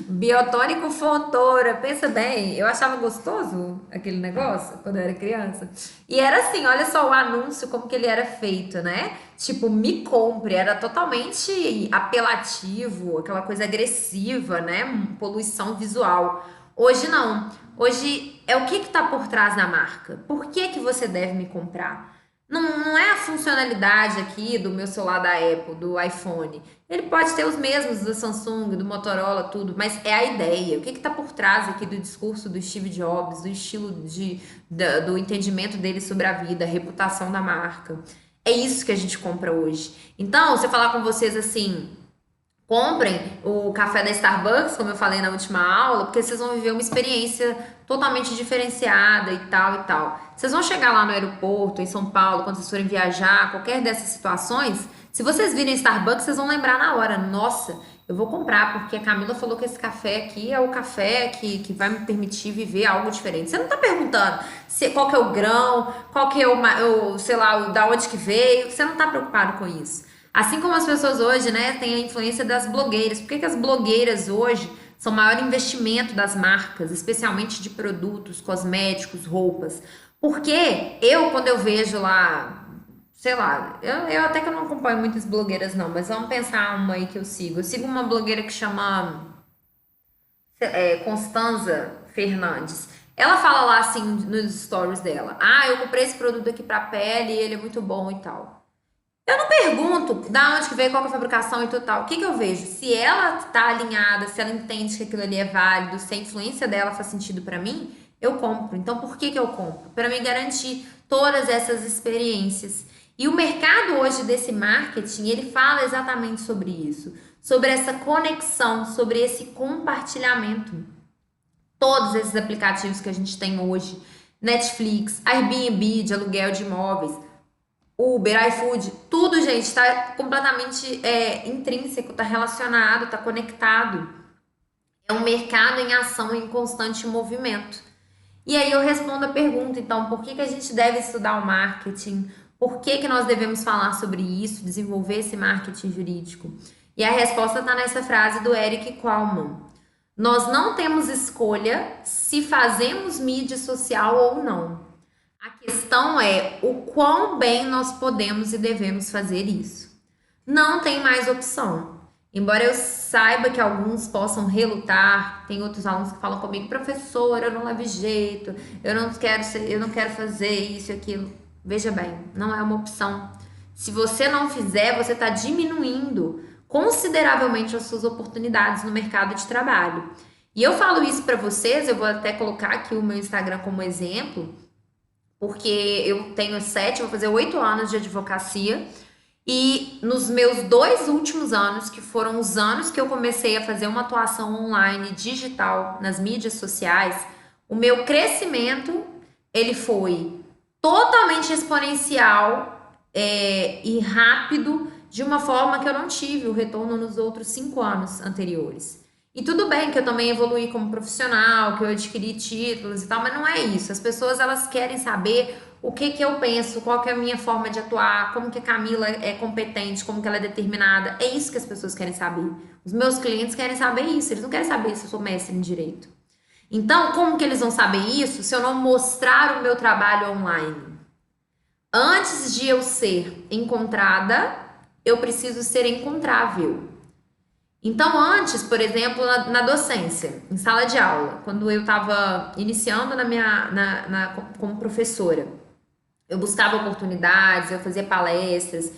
Biotônico Fontoura, pensa bem, eu achava gostoso aquele negócio quando eu era criança. E era assim, olha só o anúncio, como que ele era feito, né? Tipo, me compre, era totalmente apelativo, aquela coisa agressiva, né? Poluição visual. Hoje não. Hoje é o que tá por trás da marca. Por que você deve me comprar? Não é a funcionalidade aqui do meu celular da Apple, do iPhone. Ele pode ter os mesmos do Samsung, do Motorola, tudo, mas é a ideia. O que está por trás aqui do discurso do Steve Jobs, do estilo do entendimento dele sobre a vida, a reputação da marca. É isso que a gente compra hoje. Então, se eu falar com vocês assim, Comprem o café da Starbucks, como eu falei na última aula, porque vocês vão viver uma experiência totalmente diferenciada e tal e tal. Vocês vão chegar lá no aeroporto, em São Paulo, quando vocês forem viajar, qualquer dessas situações, se vocês virem Starbucks, vocês vão lembrar na hora, nossa, eu vou comprar, porque a Camila falou que esse café aqui é o café que vai me permitir viver algo diferente. Você não tá perguntando qual que é o grão, qual que é sei lá, da onde que veio, você não tá preocupado com isso. Assim como as pessoas hoje, né, têm a influência das blogueiras. Por que que as blogueiras hoje são o maior investimento das marcas, especialmente de produtos, cosméticos, roupas? Porque quando eu vejo lá, sei lá, eu até que eu não acompanho muitas blogueiras não, mas vamos pensar uma aí que eu sigo. Eu sigo uma blogueira que chama Constanza Fernandes. Ela fala lá assim nos stories dela: ah, eu comprei esse produto aqui pra pele, ele é muito bom e tal. Eu não pergunto da onde que veio, qual que é a fabricação e tudo tal. O que que eu vejo? Se ela tá alinhada, se ela entende que aquilo ali é válido, se a influência dela faz sentido pra mim, eu compro. Então, por que que eu compro? Para me garantir todas essas experiências. E o mercado hoje desse marketing, ele fala exatamente sobre isso, sobre essa conexão, sobre esse compartilhamento. Todos esses aplicativos que a gente tem hoje, Netflix, Airbnb de aluguel de imóveis, Uber, iFood, tudo, gente, está completamente intrínseco, está relacionado, está conectado. É um mercado em ação, em constante movimento. E aí eu respondo a pergunta, então, por que que a gente deve estudar o marketing? Por que que nós devemos falar sobre isso, desenvolver esse marketing jurídico? E a resposta está nessa frase do Eric Kallman. Nós não temos escolha se fazemos mídia social ou não. A questão é o quão bem nós podemos e devemos fazer isso. Não tem mais opção. Embora eu saiba que alguns possam relutar, tem outros alunos que falam comigo: professor, eu não levo jeito, eu não quero fazer isso e aquilo. Veja bem, não é uma opção. Se você não fizer, você está diminuindo consideravelmente as suas oportunidades no mercado de trabalho. E eu falo isso para vocês, eu vou até colocar aqui o meu Instagram como exemplo, porque eu tenho vou fazer 8 anos de advocacia, e nos meus 2 últimos anos, que foram os anos que eu comecei a fazer uma atuação online, digital, nas mídias sociais, o meu crescimento, ele foi totalmente exponencial e rápido, de uma forma que eu não tive o retorno nos outros 5 anos anteriores. E tudo bem que eu também evoluí como profissional, que eu adquiri títulos e tal, mas não é isso. As pessoas, elas querem saber o que que eu penso, qual que é a minha forma de atuar, como que a Camila é competente, como que ela é determinada. É isso que as pessoas querem saber. Os meus clientes querem saber isso, eles não querem saber se eu sou mestre em direito. Então, como que eles vão saber isso se eu não mostrar o meu trabalho online? Antes de eu ser encontrada, eu preciso ser encontrável. Então, antes, por exemplo, na docência, em sala de aula, quando eu estava iniciando como professora, eu buscava oportunidades, eu fazia palestras,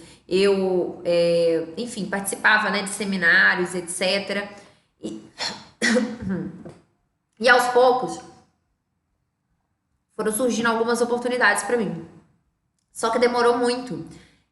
enfim, participava, né, de seminários, etc. E aos poucos foram surgindo algumas oportunidades para mim. Só que demorou muito.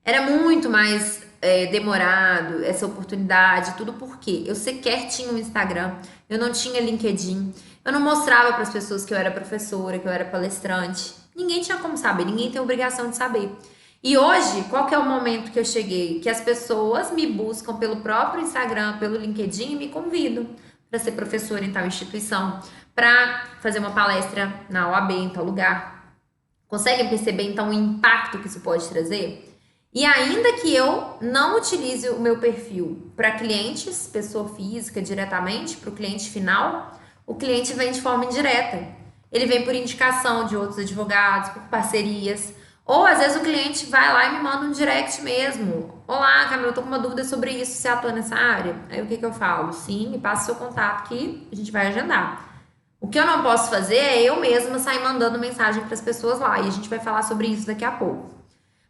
Era muito mais demorado essa oportunidade, tudo porque eu sequer tinha um Instagram, eu não tinha LinkedIn, eu não mostrava para as pessoas que eu era professora, que eu era palestrante. Ninguém tinha como saber, ninguém tem obrigação de saber. E hoje, qual que é o momento que eu cheguei? Que as pessoas me buscam pelo próprio Instagram, pelo LinkedIn e me convidam para ser professora em tal instituição, para fazer uma palestra na OAB em tal lugar. Conseguem perceber então o impacto que isso pode trazer? E ainda que eu não utilize o meu perfil para clientes, pessoa física, diretamente, para o cliente final, o cliente vem de forma indireta. Ele vem por indicação de outros advogados, por parcerias. Ou às vezes o cliente vai lá e me manda um direct mesmo. Olá, Camila, eu tô com uma dúvida sobre isso, você atua nessa área? Aí o que que eu falo? Sim, me passa seu contato que a gente vai agendar. O que eu não posso fazer é eu mesma sair mandando mensagem para as pessoas lá, e a gente vai falar sobre isso daqui a pouco.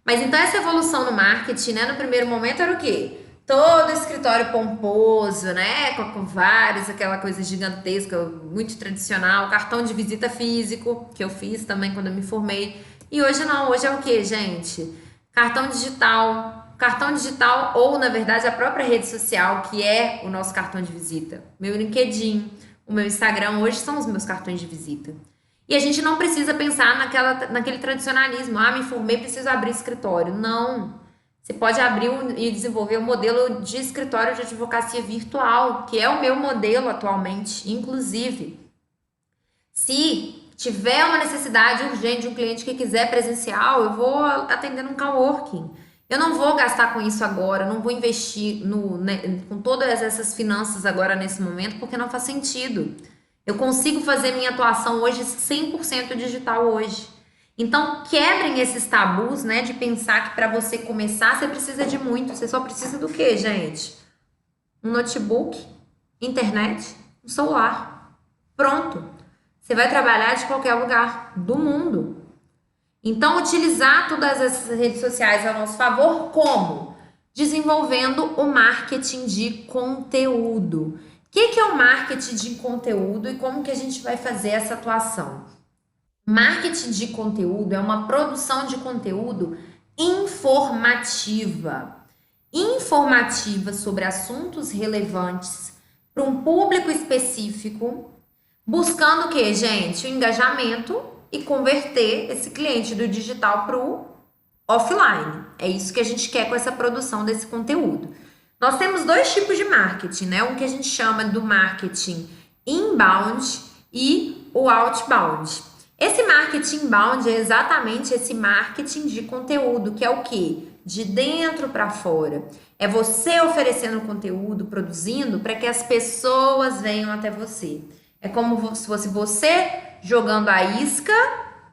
Mas então essa evolução no marketing, né, no primeiro momento era o quê? Todo escritório pomposo, né, com vários, aquela coisa gigantesca, muito tradicional, cartão de visita físico, que eu fiz também quando eu me formei. E hoje não, hoje é o quê, gente? Cartão digital, cartão digital ou, na verdade, a própria rede social, que é o nosso cartão de visita. Meu LinkedIn, o meu Instagram, hoje são os meus cartões de visita. E a gente não precisa pensar naquele tradicionalismo. Me formei, preciso abrir escritório. Não. Você pode abrir e desenvolver um modelo de escritório de advocacia virtual, que é o meu modelo atualmente, inclusive. Se tiver uma necessidade urgente de um cliente que quiser presencial, eu vou atender num coworking. Eu não vou gastar com isso agora, não vou investir com todas essas finanças agora nesse momento, porque não faz sentido. Eu consigo fazer minha atuação hoje 100% digital hoje. Então, quebrem esses tabus, né, de pensar que para você começar, você precisa de muito. Você só precisa do quê, gente? Um notebook, internet, um celular. Pronto. Você vai trabalhar de qualquer lugar do mundo. Então, utilizar todas essas redes sociais a nosso favor, como? Desenvolvendo o marketing de conteúdo. O que é o marketing de conteúdo e como que a gente vai fazer essa atuação? Marketing de conteúdo é uma produção de conteúdo informativa. Informativa sobre assuntos relevantes para um público específico, buscando o quê, gente? O engajamento e converter esse cliente do digital para o offline. É isso que a gente quer com essa produção desse conteúdo. Nós temos 2 tipos de marketing, né? Um que a gente chama do marketing inbound e o outbound. Esse marketing inbound é exatamente esse marketing de conteúdo, que é o quê? De dentro para fora. É você oferecendo conteúdo, produzindo, para que as pessoas venham até você. É como se fosse você jogando a isca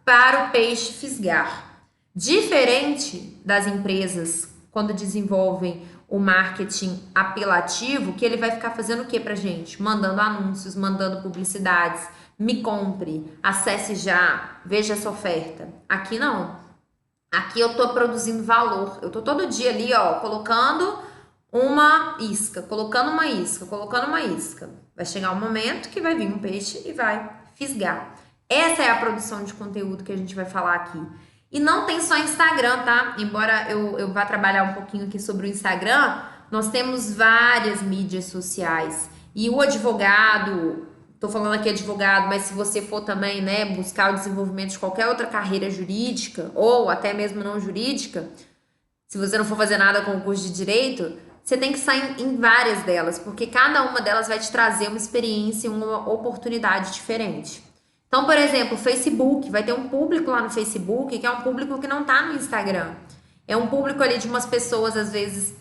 para o peixe fisgar. Diferente das empresas, quando desenvolvem o marketing apelativo, que ele vai ficar fazendo o que pra gente? Mandando anúncios, mandando publicidades. Me compre, acesse já, veja essa oferta. Aqui não. Aqui eu tô produzindo valor. Eu tô todo dia ali, ó, colocando uma isca, colocando uma isca, colocando uma isca. Vai chegar um momento que vai vir um peixe e vai fisgar. Essa é a produção de conteúdo que a gente vai falar aqui. E não tem só Instagram, tá? Embora eu vá trabalhar um pouquinho aqui sobre o Instagram, nós temos várias mídias sociais. E o advogado, tô falando aqui advogado, mas se você for também, né, buscar o desenvolvimento de qualquer outra carreira jurídica, ou até mesmo não jurídica, se você não for fazer nada com o curso de direito, você tem que sair em várias delas, porque cada uma delas vai te trazer uma experiência e uma oportunidade diferente. Então, por exemplo, o Facebook, vai ter um público lá no Facebook que é um público que não tá no Instagram. É um público ali de umas pessoas, às vezes,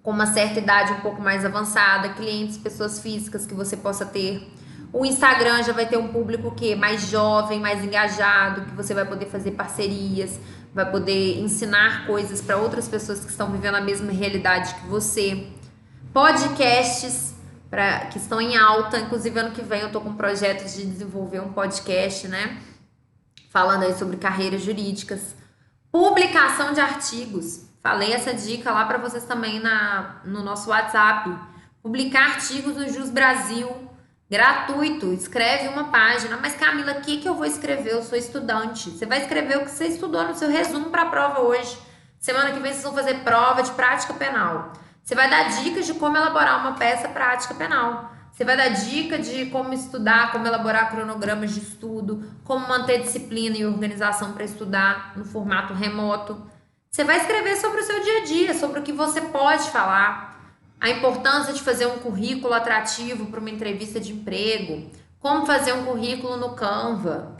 com uma certa idade um pouco mais avançada, clientes, pessoas físicas que você possa ter. O Instagram já vai ter um público que é mais jovem, mais engajado, que você vai poder fazer parcerias, vai poder ensinar coisas para outras pessoas que estão vivendo a mesma realidade que você. Podcasts, que estão em alta, inclusive ano que vem eu tô com um projeto de desenvolver um podcast, né? Falando aí sobre carreiras jurídicas. Publicação de artigos. Falei essa dica lá para vocês também no nosso WhatsApp. Publicar artigos no Jus Brasil, gratuito. Escreve uma página. Mas Camila, o que eu vou escrever? Eu sou estudante. Você vai escrever o que você estudou no seu resumo para a prova hoje. Semana que vem vocês vão fazer prova de prática penal. Você vai dar dicas de como elaborar uma peça prática penal. Você vai dar dica de como estudar, como elaborar cronogramas de estudo, como manter disciplina e organização para estudar no formato remoto. Você vai escrever sobre o seu dia a dia, sobre o que você pode falar, a importância de fazer um currículo atrativo para uma entrevista de emprego, como fazer um currículo no Canva,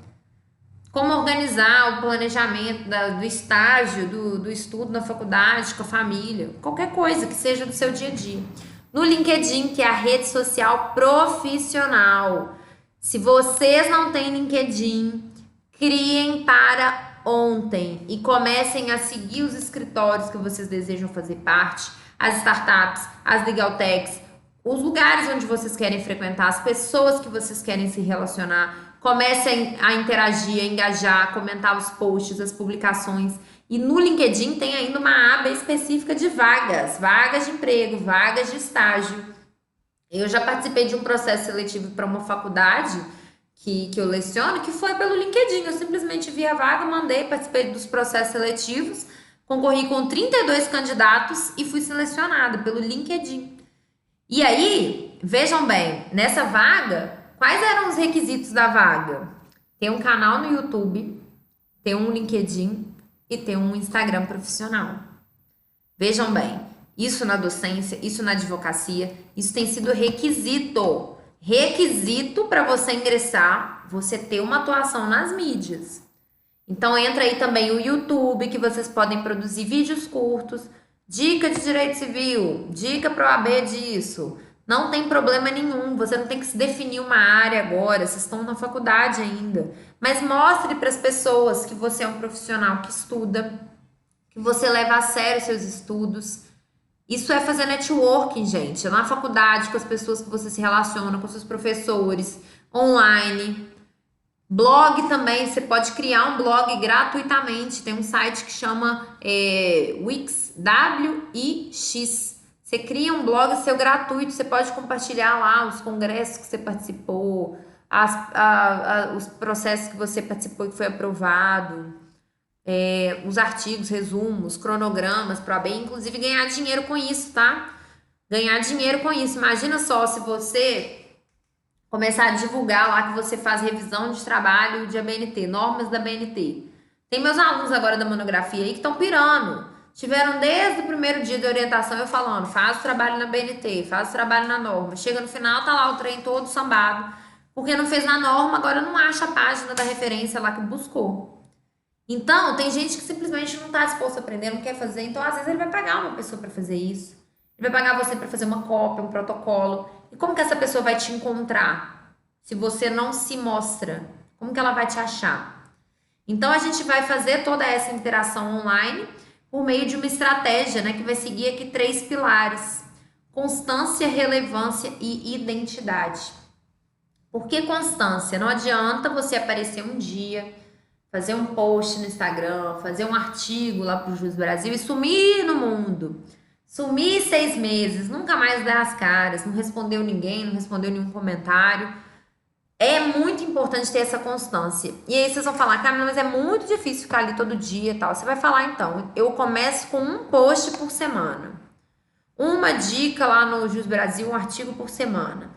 como organizar o planejamento do estágio, do estudo na faculdade, com a família, qualquer coisa que seja do seu dia a dia. No LinkedIn, que é a rede social profissional. Se vocês não têm LinkedIn, criem para ontem e comecem a seguir os escritórios que vocês desejam fazer parte, as startups, as legal techs, os lugares onde vocês querem frequentar, as pessoas que vocês querem se relacionar. Comecem a interagir, a engajar, comentar os posts, as publicações. E no LinkedIn tem ainda uma aba específica de vagas de emprego, vagas de estágio. Eu já participei de um processo seletivo para uma faculdade que eu leciono, que foi pelo LinkedIn. Eu simplesmente vi a vaga, mandei, participei dos processos seletivos, concorri com 32 candidatos e fui selecionada pelo LinkedIn. E aí, vejam bem, nessa vaga, quais eram os requisitos da vaga? Ter um canal no YouTube, ter um LinkedIn e ter um Instagram profissional. Vejam bem, isso na docência, isso na advocacia, isso tem sido requisito. Requisito para você ingressar, você ter uma atuação nas mídias. Então entra aí também o YouTube, que vocês podem produzir vídeos curtos, dica de direito civil, dica para o OAB disso. Não tem problema nenhum, você não tem que se definir uma área agora, vocês estão na faculdade ainda. Mas mostre para as pessoas que você é um profissional que estuda, que você leva a sério seus estudos. Isso é fazer networking, gente. É na faculdade, com as pessoas que você se relaciona, com seus professores, online. Blog também, você pode criar um blog gratuitamente. Tem um site que chama Wix, W-I-X. Você cria um blog seu gratuito, você pode compartilhar lá os congressos que você participou, os processos que você participou e que foi aprovado, os artigos, resumos, cronogramas para bem, inclusive ganhar dinheiro com isso, tá? Ganhar dinheiro com isso. Imagina só se você começar a divulgar lá que você faz revisão de trabalho de ABNT, normas da ABNT. Tem meus alunos agora da monografia aí que estão pirando. Tiveram desde o primeiro dia de orientação eu falando, faz o trabalho na BNT, faz o trabalho na norma. Chega no final, tá lá o trem todo sambado, porque não fez na norma, agora não acha a página da referência lá que buscou. Então, tem gente que simplesmente não está disposto a aprender, não quer fazer, então às vezes ele vai pagar uma pessoa para fazer isso. Ele vai pagar você para fazer uma cópia, um protocolo. E como que essa pessoa vai te encontrar? Se você não se mostra, como que ela vai te achar? Então, a gente vai fazer toda essa interação online por meio de uma estratégia, né, que vai seguir aqui 3 pilares: constância, relevância e identidade. Por que constância? Não adianta você aparecer um dia, fazer um post no Instagram, fazer um artigo lá para o Jus Brasil e sumir no mundo. Sumir 6 meses, nunca mais dar as caras, não respondeu ninguém, não respondeu nenhum comentário. É muito importante ter essa constância. E aí vocês vão falar, Camila, mas é muito difícil ficar ali todo dia e tal. Você vai falar então, eu começo com um post por semana. Uma dica lá no Jus Brasil, um artigo por semana.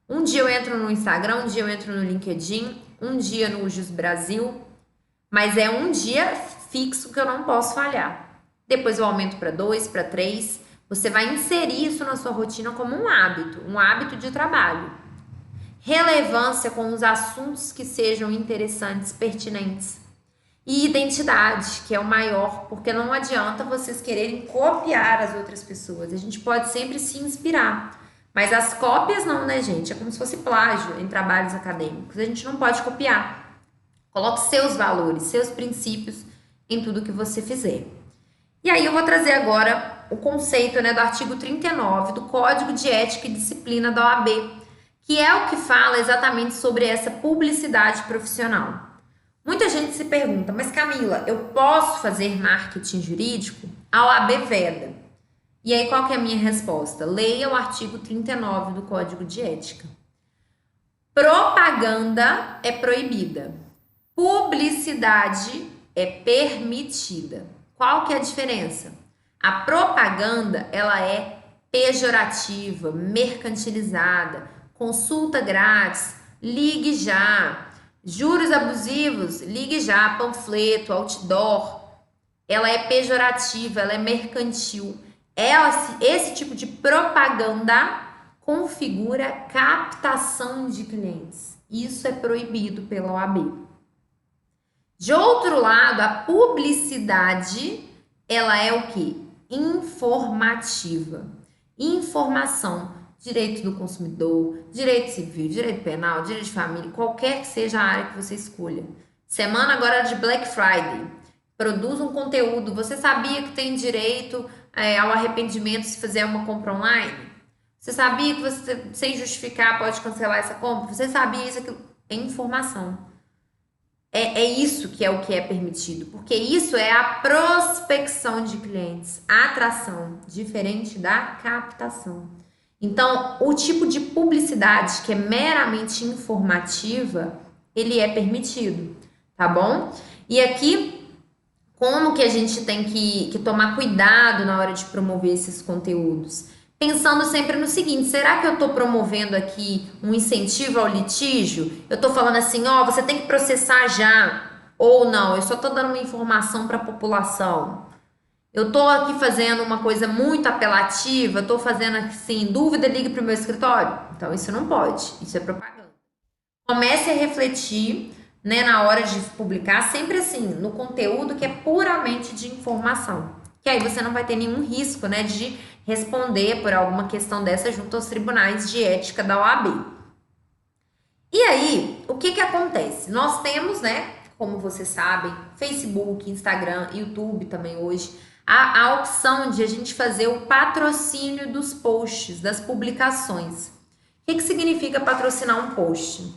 Um dia eu entro no Instagram, um dia eu entro no LinkedIn, um dia no Jus Brasil. Mas é um dia fixo que eu não posso falhar. Depois eu aumento para 2, para 3. Você vai inserir isso na sua rotina como um hábito de trabalho. Relevância com os assuntos que sejam interessantes, pertinentes. E identidade, que é o maior, porque não adianta vocês quererem copiar as outras pessoas. A gente pode sempre se inspirar, mas as cópias não, né, gente? É como se fosse plágio em trabalhos acadêmicos. A gente não pode copiar. Coloque seus valores, seus princípios em tudo que você fizer. E aí eu vou trazer agora o conceito, né, do artigo 39 do Código de Ética e Disciplina da OAB, que é o que fala exatamente sobre essa publicidade profissional. Muita gente se pergunta, mas Camila, eu posso fazer marketing jurídico? A OAB veda. E aí qual que é a minha resposta? Leia o artigo 39 do Código de Ética. Propaganda é proibida. Publicidade é permitida. Qual que é a diferença? A propaganda, ela é pejorativa, mercantilizada, consulta grátis, ligue já, juros abusivos, ligue já, panfleto, outdoor. Ela é pejorativa, ela é mercantil. Esse tipo de propaganda configura captação de clientes. Isso é proibido pela OAB. De outro lado, a publicidade, ela é o quê? Informativa. Informação, direito do consumidor, direito civil, direito penal, direito de família, qualquer que seja a área que você escolha. Semana agora de Black Friday. Produz um conteúdo. Você sabia que tem direito ao arrependimento se fizer uma compra online? Você sabia que você, sem justificar, pode cancelar essa compra? Você sabia isso? Aquilo? É informação. É isso que é permitido, porque isso é a prospecção de clientes, a atração, diferente da captação. Então, o tipo de publicidade que é meramente informativa, ele é permitido, tá bom? E aqui, Como que a gente tem que tomar cuidado na hora de promover esses conteúdos? Pensando sempre no seguinte, será que eu estou promovendo aqui um incentivo ao litígio? Eu estou falando assim, ó, você tem que processar já, ou não, eu só estou dando uma informação para a população. Eu estou aqui fazendo uma coisa muito apelativa, estou fazendo assim, dúvida, ligue para o meu escritório. Então isso não pode, isso é propaganda. Comece a refletir, né, na hora de publicar, sempre assim, no conteúdo que é puramente de informação. Que aí você não vai ter nenhum risco, né, de responder por alguma questão dessa junto aos tribunais de ética da OAB. E aí, o que que acontece? Nós temos, né, como vocês sabem, Facebook, Instagram, YouTube também hoje, a opção de a gente fazer o patrocínio dos posts, das publicações. O que significa patrocinar um post?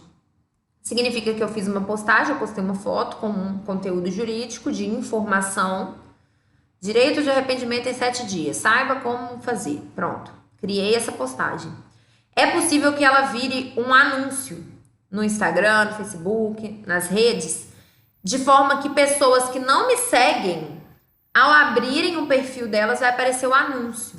Significa que eu fiz uma postagem, eu postei uma foto com um conteúdo jurídico de informação, direito de arrependimento em 7 dias, saiba como fazer. Pronto, criei essa postagem. É possível que ela vire um anúncio no Instagram, no Facebook, nas redes, de forma que pessoas que não me seguem, ao abrirem o perfil delas, vai aparecer o anúncio.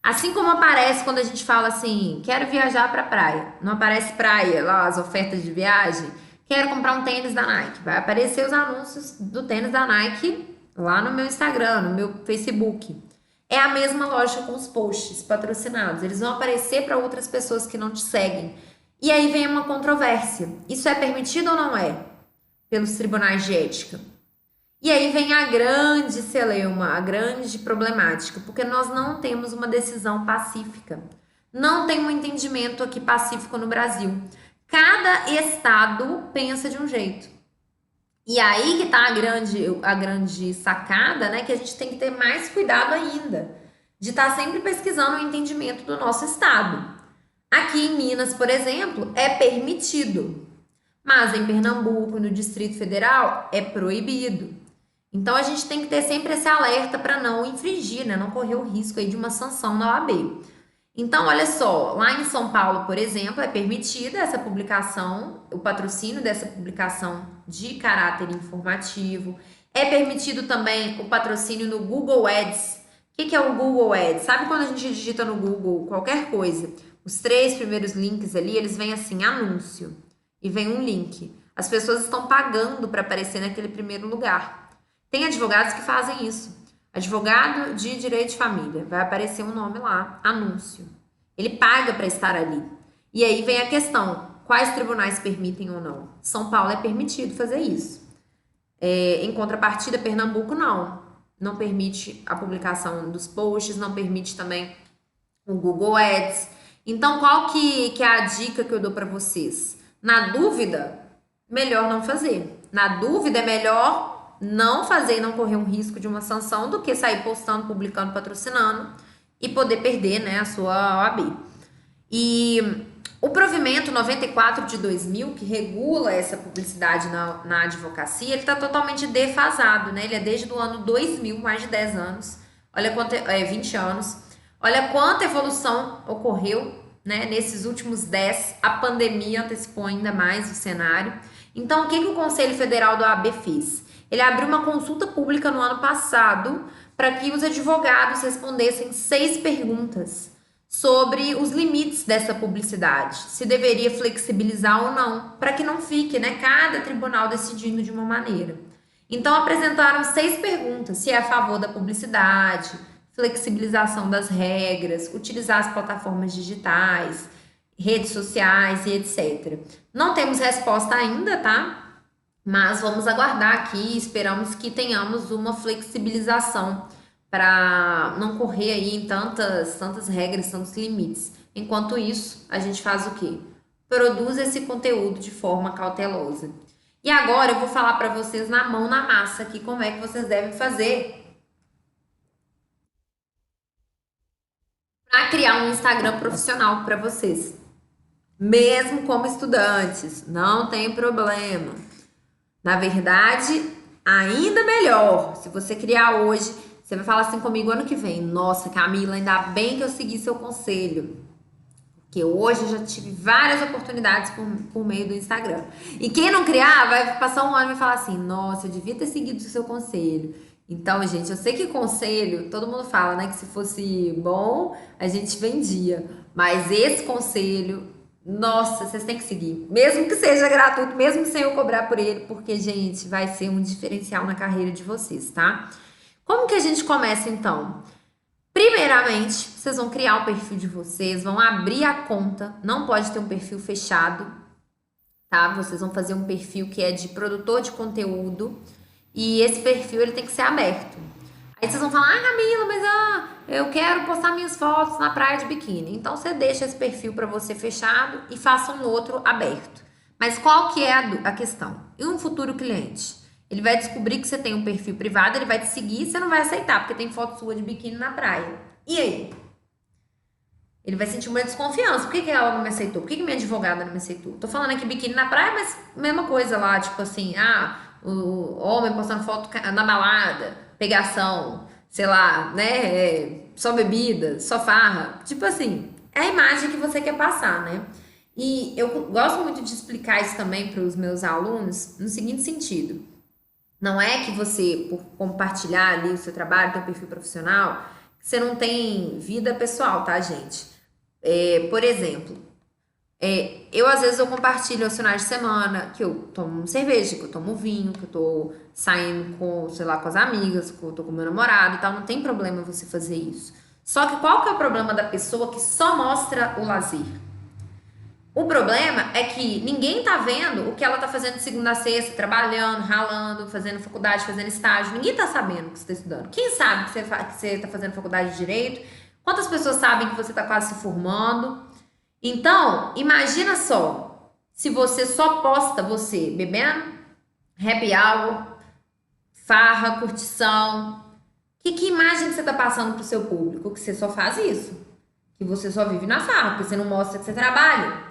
Assim como aparece quando a gente fala assim, quero viajar para praia. Não aparece praia, lá as ofertas de viagem. Quero comprar um tênis da Nike. Vai aparecer os anúncios do tênis da Nike lá no meu Instagram, no meu Facebook. É a mesma lógica com os posts patrocinados. Eles vão aparecer para outras pessoas que não te seguem. E aí vem uma controvérsia. Isso é permitido ou não é? Pelos tribunais de ética. E aí vem a grande celeuma, a grande problemática, porque nós não temos uma decisão pacífica. Não tem um entendimento aqui pacífico no Brasil. Cada estado pensa de um jeito. E aí que tá a grande sacada, né? Que a gente tem que ter mais cuidado ainda, de estar sempre pesquisando o entendimento do nosso estado. Aqui em Minas, por exemplo, é permitido, mas em Pernambuco, no Distrito Federal, é proibido. Então a gente tem que ter sempre esse alerta para não infringir, né? Não correr o risco aí de uma sanção na OAB. Então, olha só, lá em São Paulo, por exemplo, é permitida essa publicação, o patrocínio dessa publicação de caráter informativo. É permitido também o patrocínio no Google Ads. O que é o Google Ads? Sabe quando a gente digita no Google qualquer coisa? Os 3 primeiros links ali, eles vêm assim, anúncio, e vem um link. As pessoas estão pagando para aparecer naquele primeiro lugar. Tem advogados que fazem isso. Advogado de direito de família. Vai aparecer um nome lá, anúncio. Ele paga para estar ali. E aí vem a questão, quais tribunais permitem ou não? São Paulo é permitido fazer isso. Em contrapartida, Pernambuco não. Não permite a publicação dos posts, não permite também o Google Ads. Então, qual que é a dica que eu dou para vocês? Na dúvida, melhor não fazer. Na dúvida, é melhor não fazer e não correr um risco de uma sanção do que sair postando, publicando, patrocinando e poder perder, né, a sua OAB. E o provimento 94 de 2000, que regula essa publicidade na advocacia, ele está totalmente defasado, né? Ele é desde o ano 2000, mais de 10 anos. Olha quanto 20 anos. Olha quanta evolução ocorreu, né, nesses últimos 10. A pandemia antecipou ainda mais o cenário. Então, o que o Conselho Federal da OAB fez? Ele abriu uma consulta pública no ano passado para que os advogados respondessem 6 perguntas sobre os limites dessa publicidade, se deveria flexibilizar ou não, para que não fique, né, cada tribunal decidindo de uma maneira. Então, apresentaram 6 perguntas, se é a favor da publicidade, flexibilização das regras, utilizar as plataformas digitais, redes sociais e etc. Não temos resposta ainda, tá? Mas vamos aguardar aqui e esperamos que tenhamos uma flexibilização para não correr aí em tantas regras, tantos limites. Enquanto isso, a gente faz o quê? Produz esse conteúdo de forma cautelosa. E agora eu vou falar para vocês na mão na massa aqui como é que vocês devem fazer para criar um Instagram profissional para vocês. Mesmo como estudantes, não tem problema. Na verdade, ainda melhor, se você criar hoje, você vai falar assim comigo ano que vem, nossa, Camila, ainda bem que eu segui seu conselho, porque hoje eu já tive várias oportunidades por meio do Instagram. E quem não criar, vai passar um ano e vai falar assim, nossa, eu devia ter seguido o seu conselho, Então, gente, eu sei que conselho, todo mundo fala, né, que se fosse bom, a gente vendia. Mas esse conselho, nossa, vocês têm que seguir. Mesmo que seja gratuito, mesmo sem eu cobrar por ele, porque, gente, vai ser um diferencial na carreira de vocês, tá? Como que a gente começa, então? Primeiramente, vocês vão criar o perfil de vocês, vão abrir a conta, não pode ter um perfil fechado, tá? Vocês vão fazer um perfil que é de produtor de conteúdo e esse perfil ele tem que ser aberto. Aí vocês vão falar, Camila, mas eu quero postar minhas fotos na praia de biquíni. Então você deixa esse perfil para você fechado e faça um outro aberto. Mas qual que é a questão? E um futuro cliente? Ele vai descobrir que você tem um perfil privado, ele vai te seguir e você não vai aceitar, porque tem foto sua de biquíni na praia. E aí? Ele vai sentir uma desconfiança. Por que ela não me aceitou? Por que minha advogada não me aceitou? Tô falando aqui biquíni na praia, mas mesma coisa lá, tipo assim, o homem postando foto na balada, pegação, sei lá, né? Só bebida, só farra. Tipo assim, é a imagem que você quer passar, né? E eu gosto muito de explicar isso também para os meus alunos no seguinte sentido. Não é que você, por compartilhar ali o seu trabalho, teu perfil profissional, você não tem vida pessoal, tá, gente? Por exemplo, eu às vezes eu compartilho aos finais de semana que eu tomo cerveja, que eu tomo vinho, que eu tô saindo com, sei lá, com as amigas, que eu tô com meu namorado e tal, não tem problema você fazer isso. Só que qual que é o problema da pessoa que só mostra o lazer? O problema é que ninguém tá vendo o que ela tá fazendo de segunda a sexta, trabalhando, ralando, fazendo faculdade, fazendo estágio. Ninguém tá sabendo o que você tá estudando. Quem sabe que você tá fazendo faculdade de Direito? Quantas pessoas sabem que você tá quase se formando? Então, imagina só, se você só posta você bebendo, happy hour, farra, curtição. Que imagem que você tá passando pro seu público? Que você só faz isso. Que você só vive na farra, porque você não mostra que você trabalha.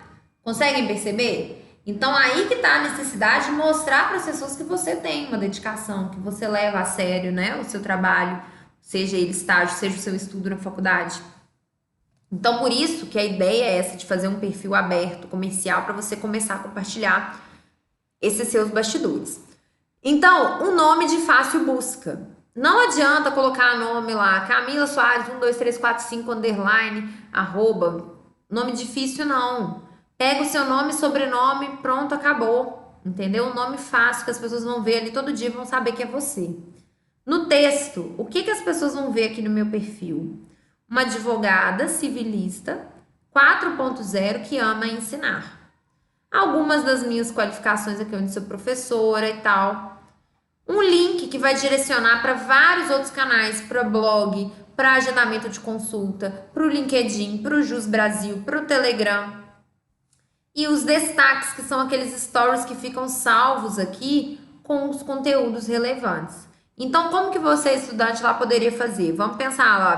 Conseguem perceber? Então aí que tá a necessidade de mostrar para as pessoas que você tem uma dedicação, que você leva a sério, né, o seu trabalho, seja ele estágio, seja o seu estudo na faculdade. Então por isso que a ideia é essa de fazer um perfil aberto, comercial, para você começar a compartilhar esses seus bastidores. Então, um nome de fácil busca. Não adianta colocar nome lá, Camila Soares 12345 _ arroba. Nome difícil não. Pega o seu nome, sobrenome, pronto, acabou. Entendeu? Um nome fácil que as pessoas vão ver ali todo dia e vão saber que é você. No texto, o que as pessoas vão ver aqui no meu perfil? Uma advogada civilista 4.0 que ama ensinar. Algumas das minhas qualificações aqui, onde sou professora e tal. Um link que vai direcionar para vários outros canais, para blog, para agendamento de consulta, para o LinkedIn, para o Jus Brasil, para o Telegram. E os destaques, que são aqueles stories que ficam salvos aqui com os conteúdos relevantes. Então, como que você, estudante, lá poderia fazer? Vamos pensar lá, a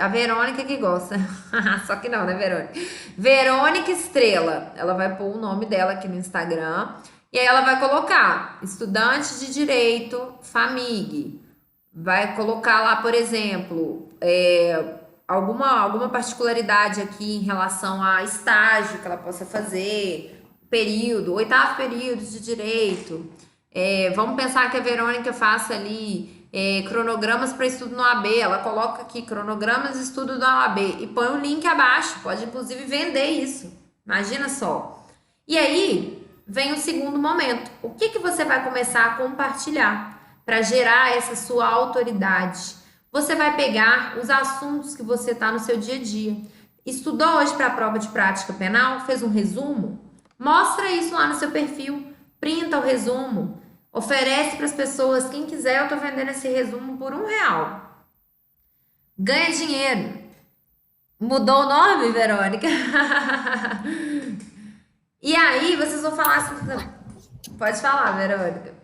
Verônica que gosta. Só que não, né, Verônica? Verônica Estrela. Ela vai pôr o nome dela aqui no Instagram. E aí ela vai colocar estudante de direito, FAMIG. Vai colocar lá, por exemplo, alguma particularidade aqui em relação a estágio que ela possa fazer, período, 8º período de direito. Vamos pensar que a Verônica faça ali cronogramas para estudo no AB. Ela coloca aqui cronogramas de estudo do AB e põe um link abaixo. Pode inclusive vender isso. Imagina só. E aí vem o segundo momento. O que você vai começar a compartilhar para gerar essa sua autoridade? Você vai pegar os assuntos que você está no seu dia a dia. Estudou hoje para a prova de prática penal? Fez um resumo? Mostra isso lá no seu perfil. Printa o resumo. Oferece para as pessoas. Quem quiser, eu estou vendendo esse resumo por R$1. Ganha dinheiro. Mudou o nome, Verônica? E aí, vocês vão falar assim... Pode falar, Verônica.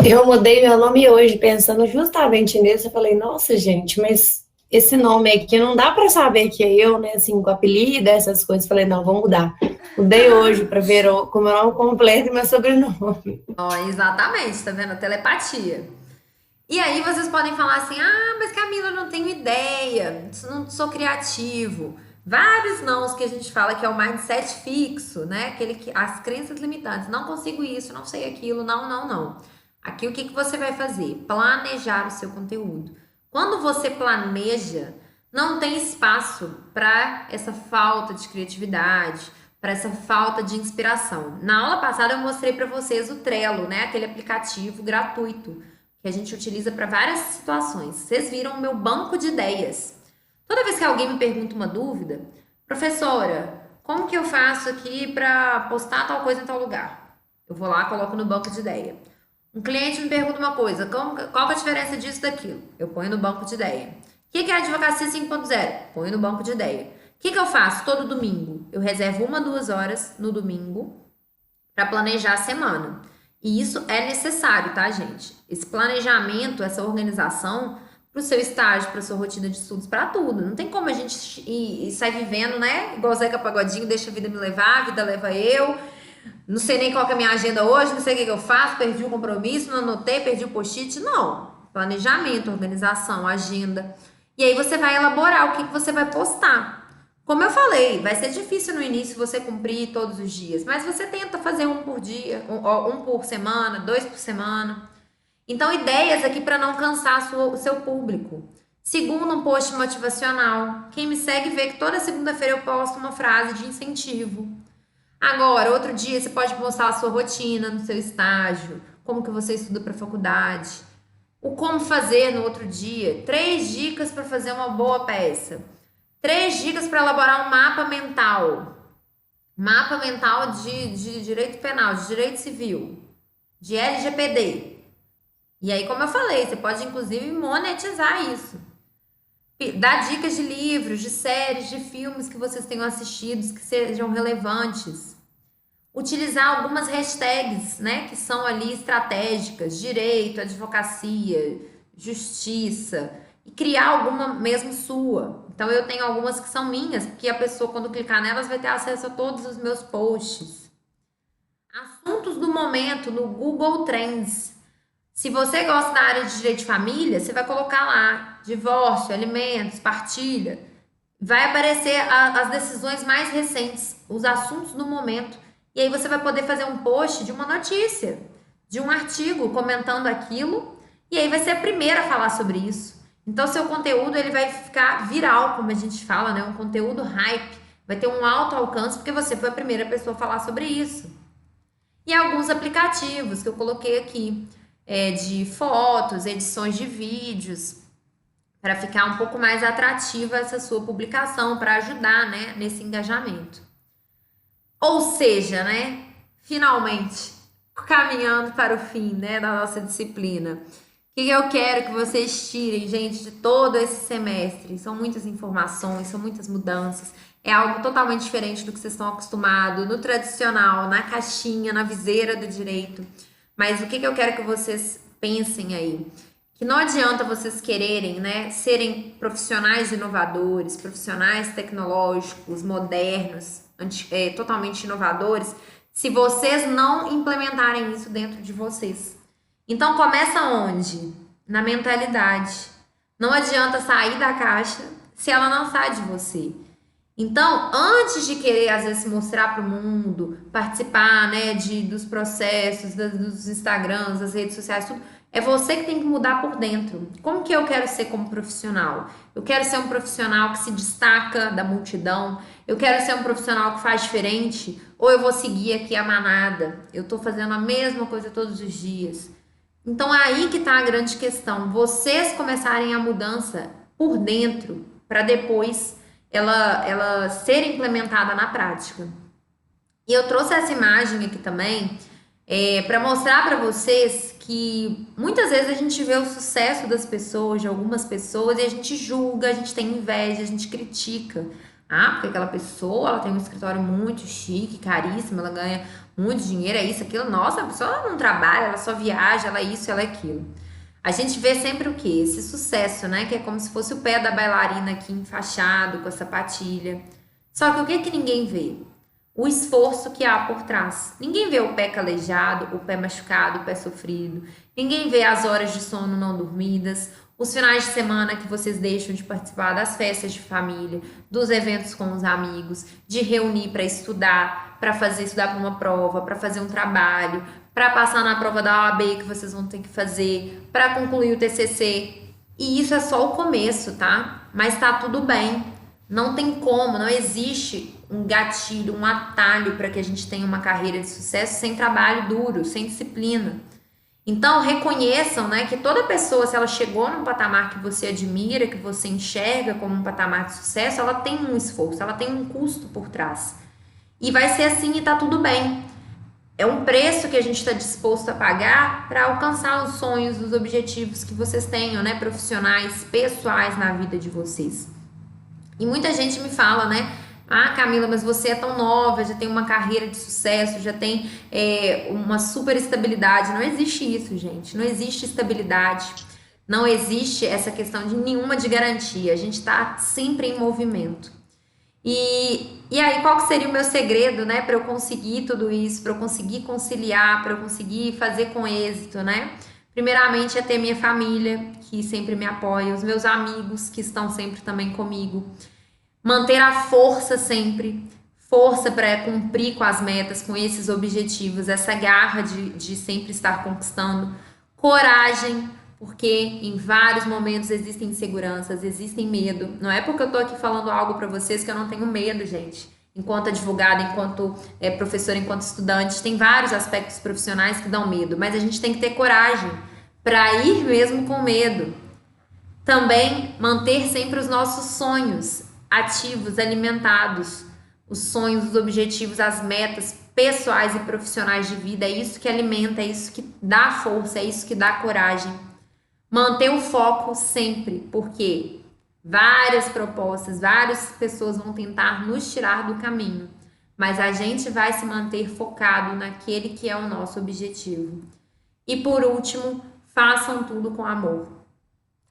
Eu mudei meu nome hoje, pensando justamente nisso. Eu falei, nossa, gente, mas esse nome aqui não dá para saber que é eu, né? Assim, com apelido, essas coisas. Falei, não, vamos mudar. Mudei hoje para ver com o meu nome completo e meu sobrenome. Exatamente, tá vendo? Telepatia. E aí vocês podem falar assim, mas Camila, eu não tenho ideia, não sou criativo. Vários nãos que a gente fala que é o mindset fixo, né? Aquele que as crenças limitantes. Não consigo isso, não sei aquilo, não, não, não. Aqui o que que você vai fazer? Planejar o seu conteúdo. Quando você planeja, não tem espaço para essa falta de criatividade, para essa falta de inspiração. Na aula passada eu mostrei para vocês o Trello, né? Aquele aplicativo gratuito que a gente utiliza para várias situações. Vocês viram o meu banco de ideias. Toda vez que alguém me pergunta uma dúvida, professora, como que eu faço aqui para postar tal coisa em tal lugar? Eu vou lá, coloco no banco de ideia. Um cliente me pergunta uma coisa, qual que é a diferença disso e daquilo? Eu ponho no banco de ideia. O que é a advocacia 5.0? Ponho no banco de ideia. O que eu faço todo domingo? Eu reservo 1, 2 horas no domingo para planejar a semana. E isso é necessário, tá, gente? Esse planejamento, essa organização para o seu estágio, para a sua rotina de estudos, para tudo. Não tem como a gente ir sair vivendo, né? Igual Zeca Pagodinho, deixa a vida me levar, a vida leva eu. Não sei nem qual que é a minha agenda hoje, não sei o que eu faço, perdi o compromisso, não anotei, perdi o post-it. Não. Planejamento, organização, agenda. E aí você vai elaborar o que você vai postar. Como eu falei, vai ser difícil no início você cumprir todos os dias, mas você tenta fazer um por dia, um por semana, 2 por semana. Então, ideias aqui para não cansar o seu público. Segundo, um post motivacional. Quem me segue vê que toda segunda-feira eu posto uma frase de incentivo. Agora, outro dia você pode postar a sua rotina no seu estágio, como que você estuda para a faculdade, o como fazer no outro dia, 3 dicas para fazer uma boa peça, 3 dicas para elaborar um mapa mental de direito penal, de direito civil, de LGPD. E aí, como eu falei, você pode inclusive monetizar isso. Dar dicas de livros, de séries, de filmes que vocês tenham assistido, que sejam relevantes. Utilizar algumas hashtags, né, que são ali estratégicas, direito, advocacia, justiça, e criar alguma mesmo sua. Então, eu tenho algumas que são minhas, porque a pessoa, quando clicar nelas, vai ter acesso a todos os meus posts. Assuntos do momento no Google Trends. Se você gosta da área de direito de família, você vai colocar lá divórcio, alimentos, partilha. Vai aparecer as decisões mais recentes, os assuntos do momento. E aí você vai poder fazer um post de uma notícia, de um artigo comentando aquilo. E aí vai ser a primeira a falar sobre isso. Então, seu conteúdo ele vai ficar viral, como a gente fala, né? Um conteúdo hype. Vai ter um alto alcance porque você foi a primeira pessoa a falar sobre isso. E alguns aplicativos que eu coloquei aqui. De fotos, edições de vídeos, para ficar um pouco mais atrativa essa sua publicação, para ajudar, né, nesse engajamento. Ou seja, né, finalmente, caminhando para o fim, né, da nossa disciplina. O que eu quero que vocês tirem, gente, de todo esse semestre? São muitas informações, são muitas mudanças. É algo totalmente diferente do que vocês estão acostumados, no tradicional, na caixinha, na viseira do direito. Mas o que eu quero que vocês pensem aí? Que não adianta vocês quererem, né, serem profissionais inovadores, profissionais tecnológicos, modernos, totalmente inovadores, se vocês não implementarem isso dentro de vocês. Então, começa onde? Na mentalidade. Não adianta sair da caixa se ela não sai de você. Então, antes de querer, às vezes, mostrar para o mundo, participar, né, dos processos, dos Instagrams, das redes sociais, tudo, é você que tem que mudar por dentro. Como que eu quero ser como profissional? Eu quero ser um profissional que se destaca da multidão? Eu quero ser um profissional que faz diferente? Ou eu vou seguir aqui a manada? Eu estou fazendo a mesma coisa todos os dias. Então, é aí que está a grande questão. Vocês começarem a mudança por dentro, para depois ela ser implementada na prática. E eu trouxe essa imagem aqui também para mostrar para vocês que muitas vezes a gente vê o sucesso das pessoas, de algumas pessoas, e a gente julga, a gente tem inveja, a gente critica. Ah, porque aquela pessoa, ela tem um escritório muito chique, caríssimo, ela ganha muito dinheiro, é isso, aquilo. Nossa, a pessoa não trabalha, ela só viaja, ela é isso, ela é aquilo. A gente vê sempre o quê? Esse sucesso, né? Que é como se fosse o pé da bailarina aqui enfaixado, com a sapatilha. Só que o que ninguém vê? O esforço que há por trás. Ninguém vê o pé calejado, o pé machucado, o pé sofrido. Ninguém vê as horas de sono não dormidas, os finais de semana que vocês deixam de participar das festas de família, dos eventos com os amigos, de reunir para estudar para uma prova, para fazer um trabalho, para passar na prova da OAB que vocês vão ter que fazer, para concluir o TCC. E isso é só o começo, tá? Mas tá tudo bem. Não tem como, não existe um gatilho, um atalho para que a gente tenha uma carreira de sucesso sem trabalho duro, sem disciplina. Então, reconheçam, né, que toda pessoa, se ela chegou num patamar que você admira, que você enxerga como um patamar de sucesso, ela tem um esforço, ela tem um custo por trás. E vai ser assim e tá tudo bem. É um preço que a gente está disposto a pagar para alcançar os sonhos, os objetivos que vocês tenham, né, profissionais, pessoais na vida de vocês. E muita gente me fala, né, Camila, mas você é tão nova, já tem uma carreira de sucesso, já tem uma super estabilidade. Não existe isso, gente. Não existe estabilidade. Não existe essa questão de nenhuma de garantia. A gente está sempre em movimento. E aí, qual que seria o meu segredo, né, para eu conseguir tudo isso, para eu conseguir conciliar, para eu conseguir fazer com êxito, né? Primeiramente é ter minha família, que sempre me apoia, os meus amigos, que estão sempre também comigo. Manter a força sempre, força para cumprir com as metas, com esses objetivos, essa garra de sempre estar conquistando. Coragem, porque em vários momentos existem inseguranças, existem medo. Não é porque eu tô aqui falando algo para vocês que eu não tenho medo, gente. Enquanto advogada, enquanto professora, enquanto estudante, tem vários aspectos profissionais que dão medo, mas a gente tem que ter coragem para ir mesmo com medo. Também manter sempre os nossos sonhos ativos, alimentados, os sonhos, os objetivos, as metas pessoais e profissionais de vida. É isso que alimenta, é isso que dá força, é isso que dá coragem. Manter o foco sempre, porque várias propostas, várias pessoas vão tentar nos tirar do caminho, mas a gente vai se manter focado naquele que é o nosso objetivo. E por último, façam tudo com amor.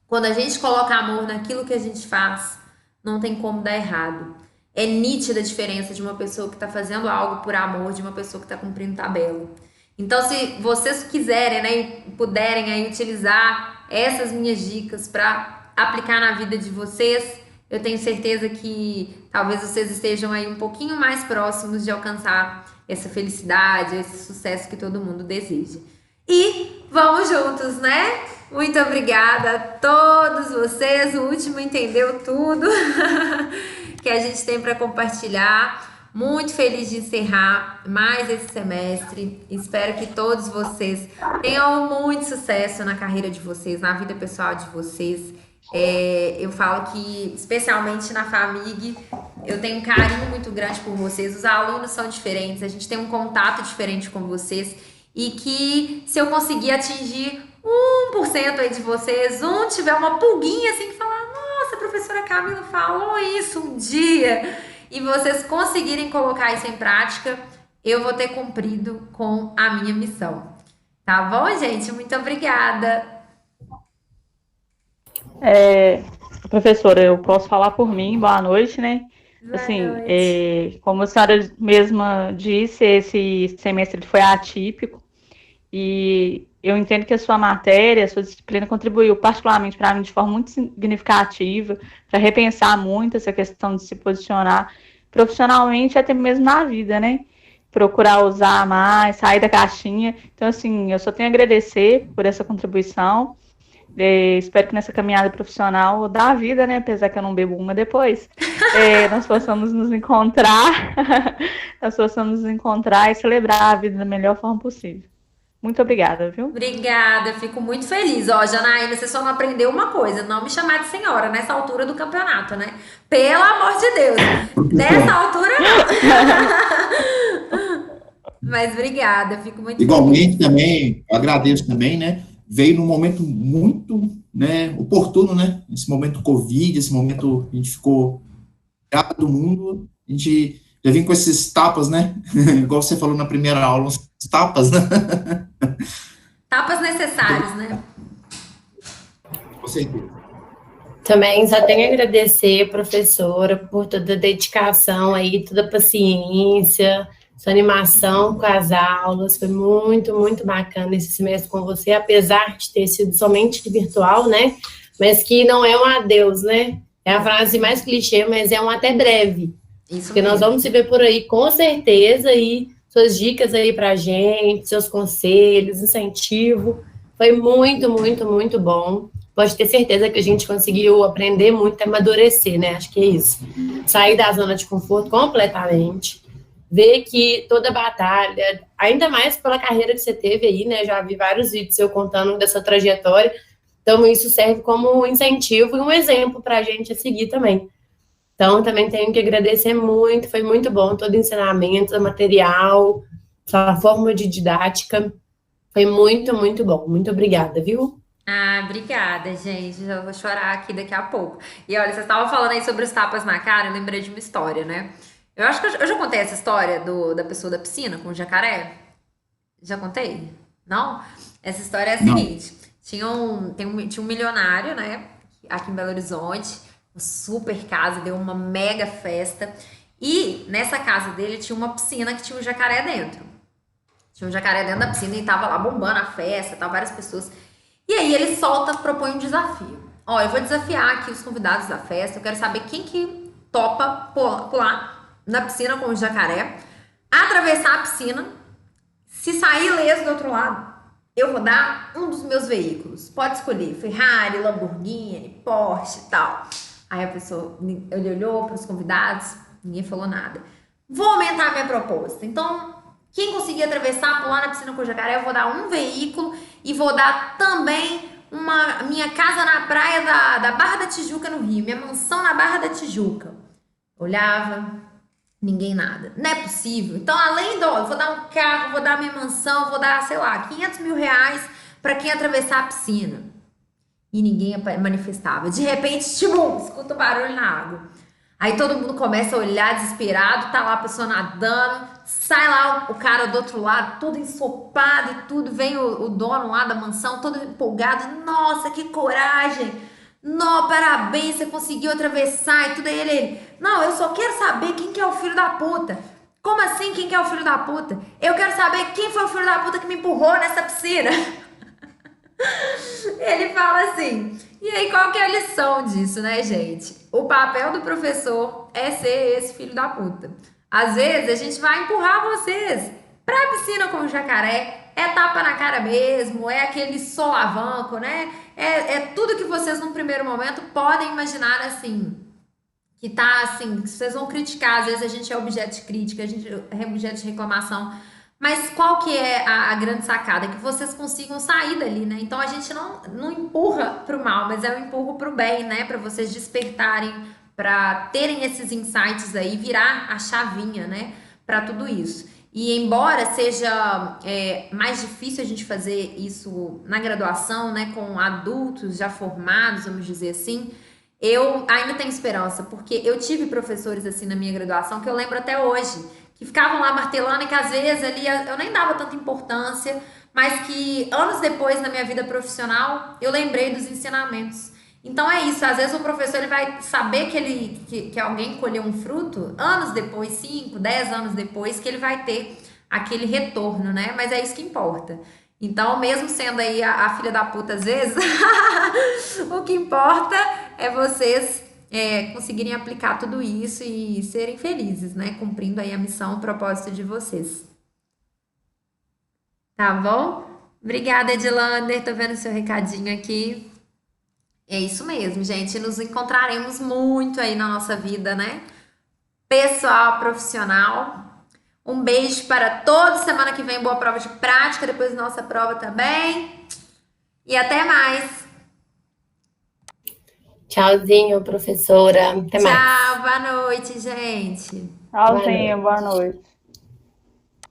Quando a gente coloca amor naquilo que a gente faz, não tem como dar errado. É nítida a diferença de uma pessoa que está fazendo algo por amor, de uma pessoa que está cumprindo tabela. Então, se vocês quiserem, né, e puderem aí utilizar essas minhas dicas para aplicar na vida de vocês, eu tenho certeza que talvez vocês estejam aí um pouquinho mais próximos de alcançar essa felicidade, esse sucesso que todo mundo deseja. E vamos juntos, né? Muito obrigada a todos vocês. O último entendeu tudo que a gente tem para compartilhar. Muito feliz de encerrar mais esse semestre. Espero que todos vocês tenham muito sucesso na carreira de vocês, na vida pessoal de vocês. Eu falo que, especialmente na FAMIG, eu tenho um carinho muito grande por vocês. Os alunos são diferentes, a gente tem um contato diferente com vocês. E que se eu conseguir atingir 1% aí de vocês, tiver uma pulguinha assim que falar, nossa, a professora Camila falou isso um dia, e vocês conseguirem colocar isso em prática, eu vou ter cumprido com a minha missão. Tá bom, gente? Muito obrigada. Professora, eu posso falar por mim, boa noite, né? Como a senhora mesma disse, esse semestre foi atípico e eu entendo que a sua matéria, a sua disciplina contribuiu particularmente para mim de forma muito significativa, para repensar muito essa questão de se posicionar profissionalmente, até mesmo na vida, né? Procurar usar mais, sair da caixinha. Então, assim, eu só tenho a agradecer por essa contribuição. Espero que nessa caminhada profissional da vida, né, apesar que eu não bebo uma depois, nós possamos nos encontrar, e celebrar a vida da melhor forma possível. Muito obrigada, viu? Obrigada, fico muito feliz. Ó, Janaína, você só não aprendeu uma coisa, não me chamar de senhora nessa altura do campeonato, né? Pelo amor de Deus, nessa altura não. Mas obrigada, fico muito Igualmente feliz. Também, eu agradeço também, né? Veio num momento muito, né, oportuno, né? Esse momento Covid, esse momento que a gente ficou ligado do mundo, a gente já vem com esses tapas, né? Igual você falou na primeira aula, uns tapas, né? Tapas necessários, né? Com certeza. Também só tenho a agradecer, professora, por toda a dedicação aí, toda a paciência, sua animação com as aulas. Foi muito, muito bacana esse semestre com você, apesar de ter sido somente virtual, né? mas que não é um adeus, né? É a frase mais clichê, mas é um até breve. Isso Porque nós mesmo. vamos se ver por aí com certeza e suas dicas aí pra gente, seus conselhos, incentivo. Foi muito, muito, muito bom. Pode ter certeza que a gente conseguiu aprender muito, amadurecer, né? Acho que é isso. Sair da zona de conforto completamente. Ver que toda batalha, ainda mais pela carreira que você teve aí, né? Já vi vários vídeos eu contando dessa trajetória. Então, isso serve como um incentivo e um exemplo para a gente a seguir também. Então, também tenho que agradecer muito, foi muito bom todo o ensinamento, o material, a forma de didática. Foi muito, muito bom. Muito obrigada, viu? Ah, obrigada, gente. Já vou chorar aqui daqui a pouco. E olha, vocês estavam falando aí sobre os tapas na cara, eu lembrei de uma história, né? Eu acho que eu já contei essa história da pessoa da piscina com o jacaré. Já contei? Não? Essa história é a Não. seguinte: tinha um milionário, né? Aqui em Belo Horizonte, uma super casa, deu uma mega festa. E nessa casa dele tinha uma piscina que tinha um jacaré dentro. Tinha um jacaré dentro da piscina e tava lá bombando a festa, tava várias pessoas. E aí ele propõe um desafio. Ó, eu vou desafiar aqui os convidados da festa. Eu quero saber quem que topa pular na piscina com o jacaré, atravessar a piscina. Se sair ileso do outro lado, eu vou dar um dos meus veículos. Pode escolher Ferrari, Lamborghini, Porsche e tal. Aí a pessoa, ele olhou para os convidados, ninguém falou nada. Vou aumentar a minha proposta. Então, quem conseguir atravessar, pular na piscina com o jacaré, eu vou dar um veículo e vou dar também minha casa na praia da Barra da Tijuca, no Rio. Minha mansão na Barra da Tijuca. Olhava, ninguém nada. Não é possível. Então, eu vou dar um carro, vou dar minha mansão, vou dar, sei lá, 500 mil reais para quem atravessar a piscina. E ninguém manifestava. De repente, tipo, escuta o barulho na água. Aí todo mundo começa a olhar desesperado, tá lá a pessoa nadando, sai lá o cara do outro lado, todo ensopado e tudo, vem o dono lá da mansão, todo empolgado, nossa, que coragem, não, parabéns, você conseguiu atravessar e tudo, aí ele, não, eu só quero saber quem que é o filho da puta. Como assim, quem que é o filho da puta? Eu quero saber quem foi o filho da puta que me empurrou nessa piscina. Ele fala assim, e aí qual que é a lição disso, né, gente? O papel do professor é ser esse filho da puta. Às vezes a gente vai empurrar vocês pra piscina com o jacaré, é tapa na cara mesmo, é aquele solavanco, né? É tudo que vocês num primeiro momento podem imaginar assim, que tá assim, que vocês vão criticar, às vezes a gente é objeto de crítica, a gente é objeto de reclamação. Mas qual que é a grande sacada? Que vocês consigam sair dali, né? Então a gente não empurra pro mal, mas eu empurro pro bem, né? Para vocês despertarem, para terem esses insights aí, virar a chavinha, né? Para tudo isso. E embora seja mais difícil a gente fazer isso na graduação, né? Com adultos já formados, vamos dizer assim, eu ainda tenho esperança, porque eu tive professores assim na minha graduação que eu lembro até hoje, que ficavam lá martelando e que às vezes ali eu nem dava tanta importância, mas que anos depois na minha vida profissional eu lembrei dos ensinamentos. Então é isso, às vezes o professor ele vai saber que alguém colheu um fruto anos depois, 5, 10 anos depois, que ele vai ter aquele retorno, né? Mas é isso que importa. Então, mesmo sendo aí a filha da puta às vezes, o que importa é vocês conseguirem aplicar tudo isso e serem felizes, né? Cumprindo aí a missão, o propósito de vocês. Tá bom? Obrigada, Edilander. Tô vendo seu recadinho aqui. É isso mesmo, gente. Nos encontraremos muito aí na nossa vida, né? Pessoal, profissional. Um beijo para todos. Semana que vem, boa prova de prática. Depois nossa prova também. E até mais. Tchauzinho, professora. Até mais. Tchau, boa noite, gente. Tchauzinho, boa noite.